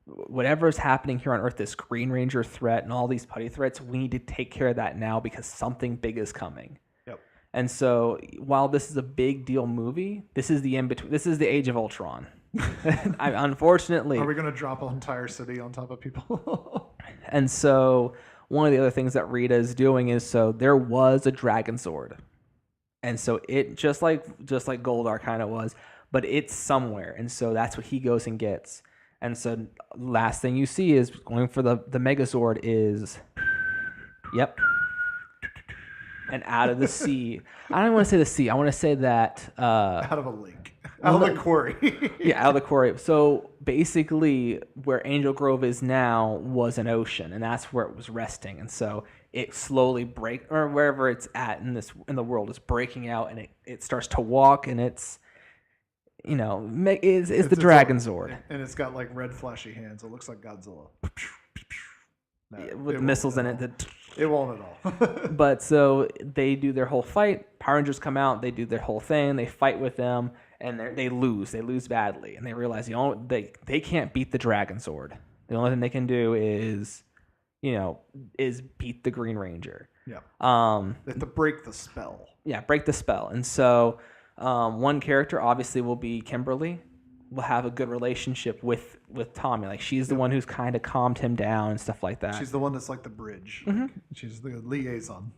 whatever is happening here on Earth, this Green Ranger threat and all these putty threats, we need to take care of that now because something big is coming. Yep. And so while this is a big deal movie, this is the in-between. This is the Age of Ultron. Unfortunately. Are we going to drop an entire city on top of people? And so one of the other things that Rita is doing is, so there was a Dragon Sword. And so it just like Goldar kind of was, but it's somewhere. And so that's what he goes and gets. And so last thing you see is going for the Megazord is, yep. And out of the sea. I don't want to say the sea. I want to say that. Out of a lake. Out of the quarry. Yeah, out of the quarry. So basically where Angel Grove is now was an ocean, and that's where it was resting. And so it slowly or wherever it's at in the world is breaking out, and it starts to walk, and it's is the Dragon Zord. And it's got like red flashy hands. It looks like Godzilla. No, with missiles in it. It won't at all. But so they do their whole fight. Power Rangers come out. They do their whole thing. They fight with them, and they lose. They lose badly, and they realize they can't beat the Dragon Sword. The only thing they can do is beat the Green Ranger. Yeah. They have to break the spell. Yeah, break the spell. And so one character obviously will be Kimberly. Will have a good relationship with Tommy. Like she's the one who's kind of calmed him down and stuff like that. She's the one that's like the bridge. Mm-hmm. She's the liaison.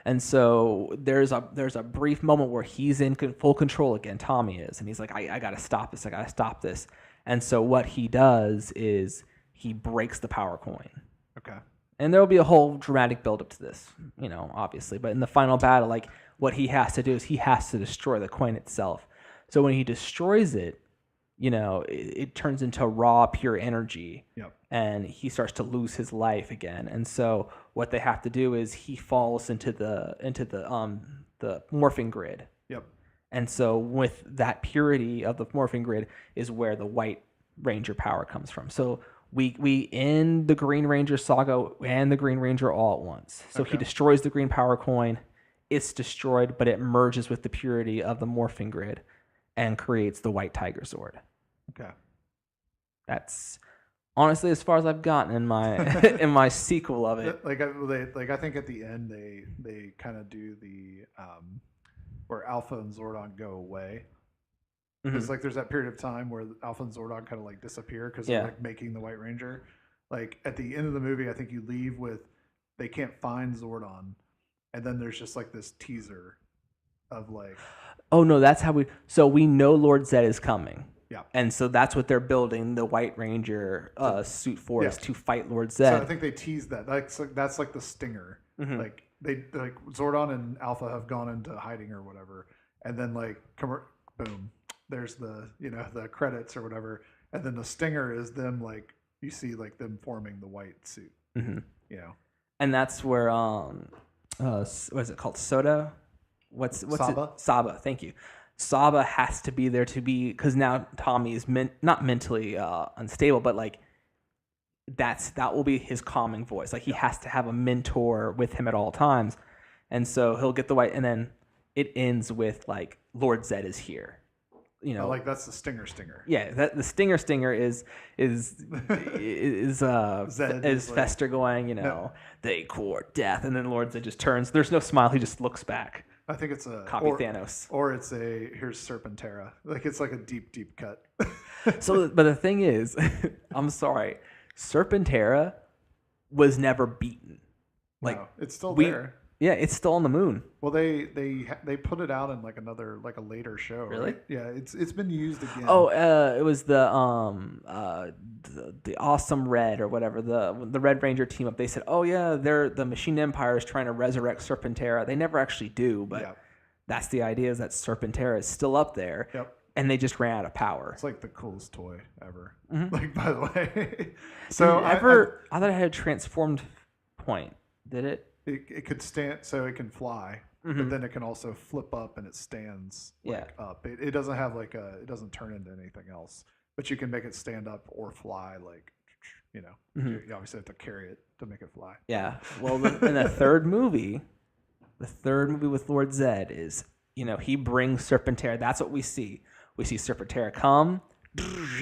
And so there's a brief moment where he's in full control again. Tommy is, and he's like, I gotta stop this. I gotta stop this. And so what he does is he breaks the power coin. Okay. And there will be a whole dramatic build-up to this, obviously. But in the final battle, like, what he has to do is he has to destroy the coin itself. So when he destroys it, it turns into raw, pure energy. Yep. And he starts to lose his life again. And so what they have to do is he falls into the morphing grid. Yep. And so with that purity of the morphing grid is where the White Ranger power comes from. So we end the Green Ranger saga and the Green Ranger all at once. So he destroys the green power coin. It's destroyed, but it merges with the purity of the morphing grid and creates the White Tiger Zord. Okay. That's honestly as far as I've gotten in my in my sequel of it. I think at the end they kind of do the where Alpha and Zordon go away. It's like there's that period of time where Alpha and Zordon kind of like disappear because they're like making the White Ranger. Like at the end of the movie, I think you leave with they can't find Zordon, and then there's just like this teaser of like, oh no, that's how we know Lord Zed is coming. Yeah, and so that's what they're building the White Ranger suit for is to fight Lord Zed. So I think they teased that. That's like the stinger. Mm-hmm. Like Zordon and Alpha have gone into hiding or whatever, and then like boom. There's the the credits or whatever, and then the stinger is them like you see like them forming the white suit. Mm-hmm. And that's where what is it called? Soda? What's Saba? It? Saba. Thank you. Saba has to be there to be because now Tommy is not mentally unstable, but like that will be his calming voice. Like he has to have a mentor with him at all times, and so he'll get the white, and then it ends with like Lord Zed is here. Like that's the stinger. Yeah, the stinger is Fester going, they court death, and then Lord Zed just turns. There's no smile. He just looks back. I think it's a copy Thanos, or it's here's Serpentera. Like it's like a deep cut. So, but the thing is, I'm sorry, Serpentera was never beaten. Like no, it's still there. Yeah, it's still on the moon. Well, they put it out in like a later show. Really? Right? Yeah, it's been used again. Oh, it was the Awesome Red or whatever the Red Ranger team up. They said, oh yeah, the Machine Empire is trying to resurrect Serpentera. They never actually do, but that's the idea is that Serpentera is still up there. Yep. and they just ran out of power. It's like the coolest toy ever. Mm-hmm. Like, by the way. So I thought it had a transformed point. Did it? It could stand, so it can fly, but then it can also flip up and it stands up. It doesn't have like it doesn't turn into anything else, but you can make it stand up or fly. Like, you obviously have to carry it to make it fly. Yeah. Well, in the third movie with Lord Zed is, he brings Serpentera. That's what we see. We see Serpentera come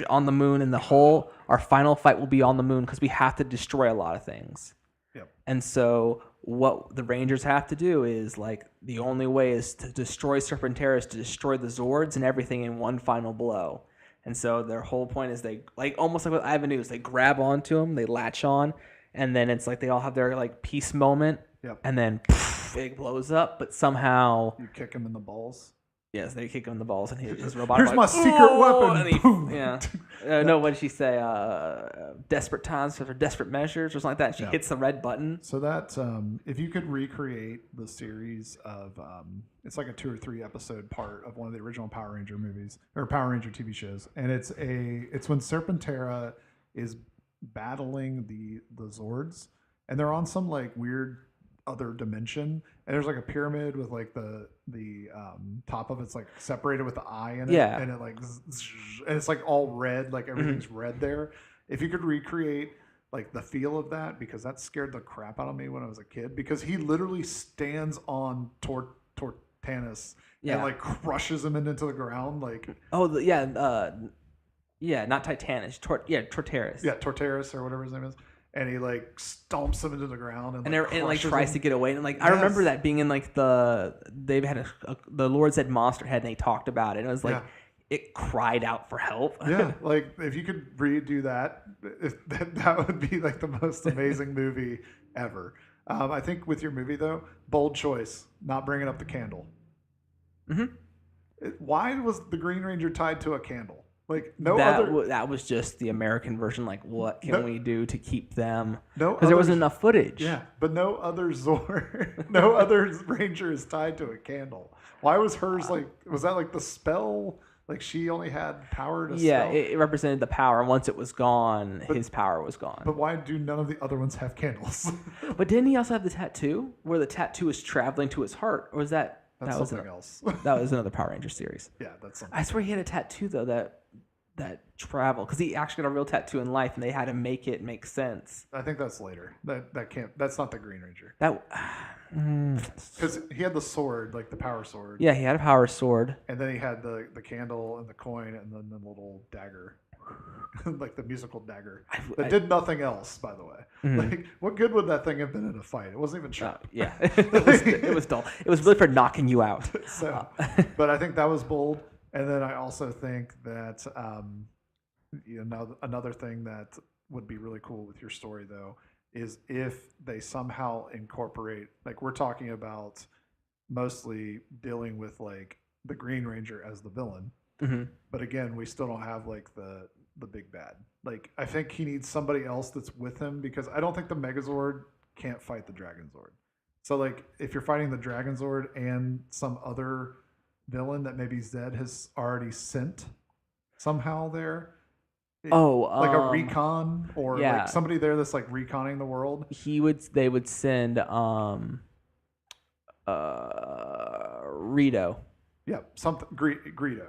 on the moon, and our final fight will be on the moon because we have to destroy a lot of things. Yep. And so what the Rangers have to do is, like, the only way is to destroy Serpentera is to destroy the Zords and everything in one final blow. And so their whole point is they, like, almost like with Ivan Ooze, they grab onto him, they latch on, and then it's like they all have their, like, peace moment. Yep. And then it blows up, but somehow you kick him in the balls. Yes, they kick him in the balls, and his robot. Here's my secret weapon. And no, what did she say? Desperate times for desperate measures, or something like that. She hits the red button. So that if you could recreate the series of, it's like a 2 or 3 episode part of one of the original Power Ranger movies or Power Ranger TV shows, and it's when Serpentera is battling the Zords, and they're on some like weird other dimension, and there's like a pyramid with like the top of it's like separated with the eye in it, and it like and it's like all red, like everything's red there. If you could recreate like the feel of that, because that scared the crap out of me when I was a kid, because he literally stands on Tortanus and like crushes him into the ground, like not Titanus, Torteris. Yeah, Torteris or whatever his name is. And he like stomps him into the ground and like tries to get away. And like I remember that being in like they've had the Lord Zed monster head, and they talked about it. And it was like it cried out for help. Yeah, like if you could redo that, that would be like the most amazing movie ever. I think with your movie though, bold choice, not bringing up the candle. Why was the Green Ranger tied to a candle? Like that was just the American version. Like, what can we do to keep them? Because there wasn't enough footage. Yeah, but no other Zord, no other Ranger is tied to a candle. Why was hers like? Was that like the spell? Like she only had power to spell? Yeah, it represented the power. And once it was gone, his power was gone. But why do none of the other ones have candles? But didn't he also have the tattoo, where the tattoo is traveling to his heart, or was that? That's something else. That was another Power Ranger series. Yeah, that's something. I swear he had a tattoo though that travel, because he actually got a real tattoo in life, and they had to make it make sense. I think that's later. That can't. That's not the Green Ranger. Because he had the sword, like the power sword. Yeah, he had a power sword, and then he had the candle and the coin, and then the little dagger, like the musical dagger that did nothing else. By the way, like what good would that thing have been in a fight? It wasn't even sharp. It was dull. It was really for knocking you out. So, but I think that was bold. And then I also think that another thing that would be really cool with your story though is if they somehow incorporate, like we're talking about mostly dealing with like the Green Ranger as the villain, but again we still don't have like the big bad. Like I think he needs somebody else that's with him, because I don't think the Megazord can't fight the Dragon Zord. So like if you're fighting the Dragon Zord and some other villain that maybe Zed has already sent somehow there. Like a recon or like somebody there that's like reconning the world. They would send Rito. Yeah, something Greedo.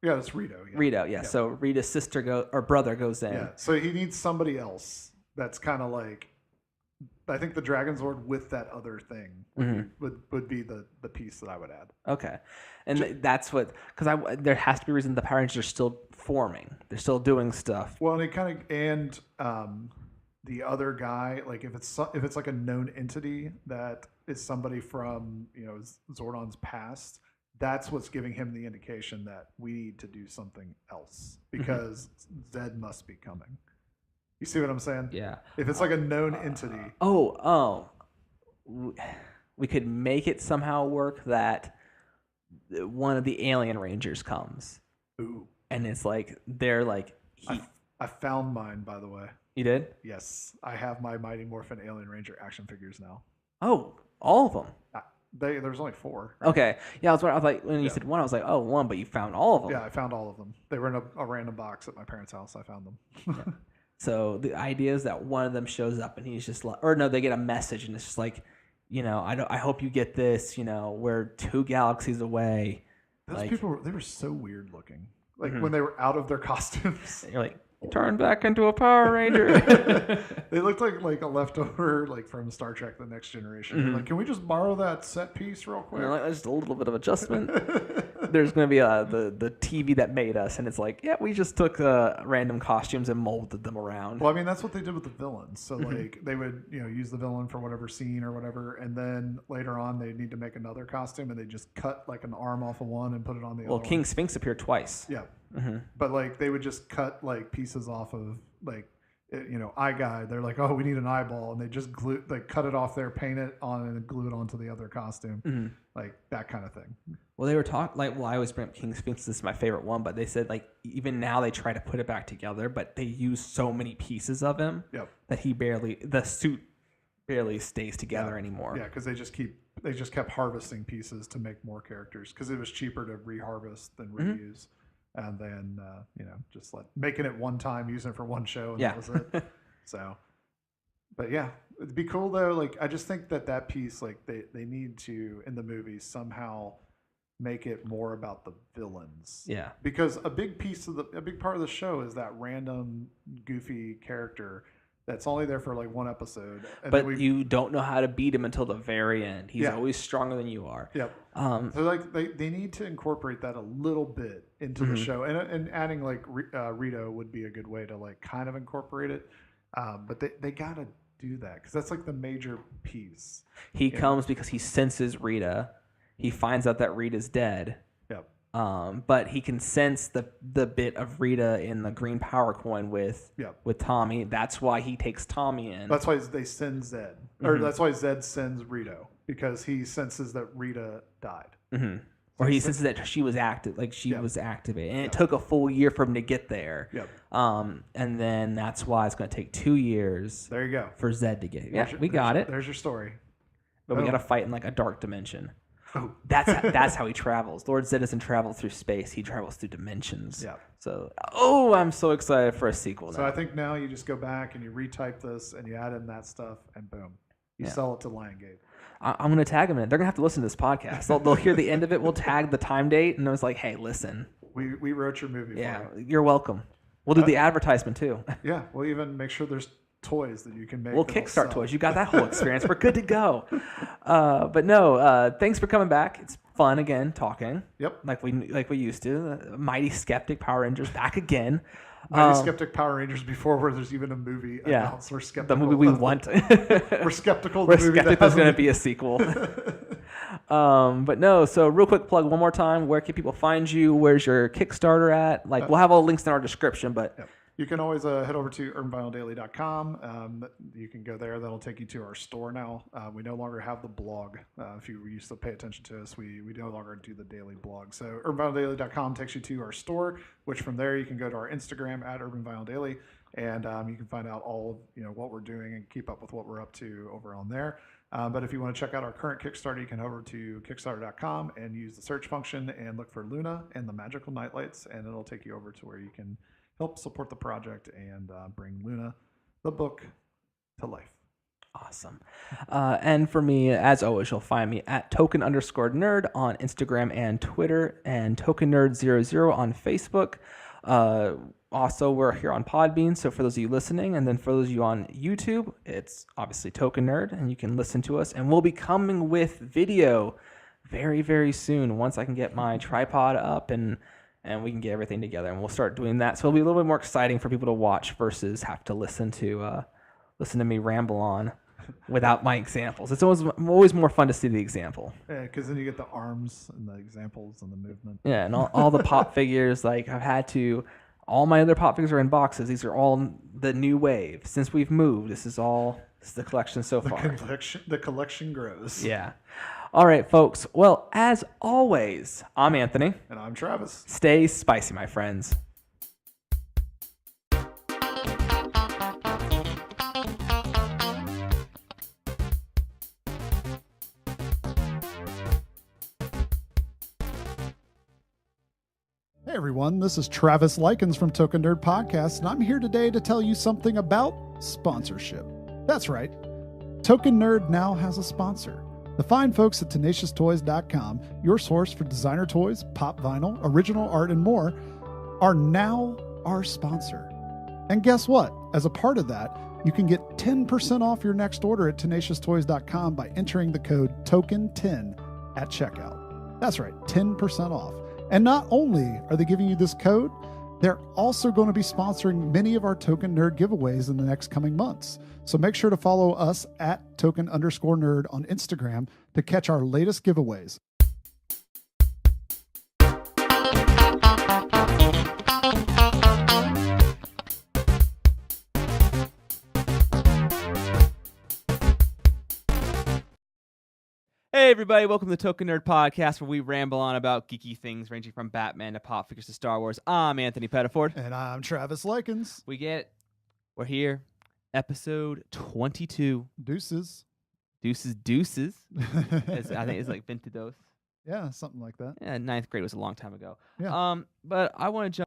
Yeah, it's Rito. Yeah. Rito, yeah. So Rita's sister brother goes in. Yeah. So he needs somebody else that's kind of like, I think the Dragon Zord with that other thing would be the piece that I would add. Okay, and that's what, because there has to be a reason the Power Rangers are still forming. They're still doing stuff. Well, and the other guy, like if it's like a known entity that is somebody from Zordon's past, that's what's giving him the indication that we need to do something else, because Zed must be coming. You see what I'm saying? Yeah. If it's like a known entity. We could make it somehow work that one of the alien rangers comes. Ooh. And it's like, they're like... I found mine, by the way. You did? Yes. I have my Mighty Morphin Alien Ranger action figures now. Oh, all of them? There's only 4. Right? Okay. Yeah, I was like, when you said 1, I was like, oh, 1, but you found all of them. Yeah, I found all of them. They were in a random box at my parents' house. I found them. Yeah. So the idea is that one of them shows up and he's just like, or no, they get a message and it's just like, I hope you get this. We're 2 galaxies away. Those people, they were so weird looking. Like when they were out of their costumes. You're like, turn back into a Power Ranger. They looked like a leftover from Star Trek: The Next Generation. Like, can we just borrow that set piece real quick? Just a little bit of adjustment. There's going to be the TV that made us, and it's like, yeah, we just took random costumes and molded them around. Well, I mean, that's what they did with the villains. So they would use the villain for whatever scene or whatever, and then later on they need to make another costume, and they just cut like an arm off of one and put it on the other. Well, King Sphinx appeared twice. Yeah. But they would just cut pieces off of eye guide. They're like, oh, we need an eyeball, and they just cut it off there, paint it on, and glue it onto the other costume, like that kind of thing. Well, they were talking I always bring up King Sphinx. This is my favorite one, but they said even now they try to put it back together, but they use so many pieces of him that the suit barely stays together anymore. Yeah, because they just kept harvesting pieces to make more characters because it was cheaper to reharvest than reuse. And then, just making it one time, using it for one show, and that was it. So, but yeah, it'd be cool though. I just think that piece, they need to, in the movie, somehow make it more about the villains. Yeah. Because a big part of the show is that random, goofy character that's only there for one episode. But you don't know how to beat him until the very end. He's always stronger than you are. Yep. So they need to incorporate that a little bit into the show, and adding Rito would be a good way to kind of incorporate it. But they gotta do that because that's the major piece. He comes because he senses Rita. He finds out that Rita's dead. Yep. But he can sense the bit of Rita in the green power coin with Tommy. That's why he takes Tommy in. That's why they send Zed, or that's why Zed sends Rito, because he senses that Rita died. Or he senses that she was was activated, and it took a full year for him to get there. Yep. And then that's why it's going to take 2 years. There you go. For Zed to get. We got it. There's your story. But we got to fight in a dark dimension. Oh. That's how he travels. Lord Zed doesn't travel through space. He travels through dimensions. Yeah. So, I'm so excited for a sequel now. So I think now you just go back and you retype this and you add in that stuff and boom. You sell it to Lionsgate. I'm going to tag them in it. They're going to have to listen to this podcast. They'll hear the end of it. We'll tag the time date. And I was like, hey, listen. We wrote your movie for you. You're welcome. We'll do the advertisement too. Yeah. We'll even make sure there's toys that you can make. We'll kickstart toys. You got that whole experience. We're good to go. But no, thanks for coming back. It's fun again talking. Yep. Like we used to. Mighty Skeptic Power Rangers back again. Mighty Skeptic Power Rangers before where there's even a movie announced. We're skeptical. The movie we want. We're skeptical. We're skeptical there's going to be a sequel. But no, so real quick plug one more time. Where can people find you? Where's your Kickstarter at? We'll have all the links in our description, but... Yep. You can always head over to urbanvinyldaily.com. You can go there. That'll take you to our store now. We no longer have the blog. If you used to pay attention to us, we no longer do the daily blog. So urbanvinyldaily.com takes you to our store, which from there you can go to our Instagram at urbanvinyldaily, and you can find out all of what we're doing and keep up with what we're up to over on there. But if you want to check out our current Kickstarter, you can head over to kickstarter.com and use the search function and look for Luna and the Magical Nightlights, and it'll take you over to where you can help support the project and bring Luna, the book, to life. Awesome. And for me, as always, you'll find me at token_nerd on Instagram and Twitter, and tokennerd00 on Facebook. Also, we're here on Podbean, so for those of you listening, and then for those of you on YouTube, it's obviously Token Nerd, and you can listen to us. And we'll be coming with video very, very soon once I can get my tripod up and we can get everything together, and we'll start doing that. So it'll be a little bit more exciting for people to watch versus have to listen to me ramble on without my examples. It's always more fun to see the example. Yeah, because then you get the arms and the examples and the movement. Yeah, and all the pop figures. All my other pop figures are in boxes. These are all the new wave. Since we've moved, this is the collection so far. The collection grows. Yeah. All right, folks. Well, as always, I'm Anthony. And I'm Travis. Stay spicy, my friends. Hey everyone, this is Travis Lykins from Token Nerd Podcast, and I'm here today to tell you something about sponsorship. That's right, Token Nerd now has a sponsor. The fine folks at TenaciousToys.com, your source for designer toys, pop vinyl, original art, and more, are now our sponsor. And guess what? As a part of that, you can get 10% off your next order at TenaciousToys.com by entering the code TOKEN10 at checkout. That's right, 10% off. And not only are they giving you this code, they're also going to be sponsoring many of our Token Nerd giveaways in the next coming months. So make sure to follow us at token_nerd on Instagram to catch our latest giveaways. Hey everybody, welcome to the Token Nerd Podcast, where we ramble on about geeky things ranging from Batman to pop figures to Star Wars. I'm Anthony Pettiford. And I'm Travis Lykins. We're here, episode 22. Deuces. Deuces. I think it's like Ventidos. Yeah, something like that. Yeah, ninth grade was a long time ago. Yeah. But I want to jump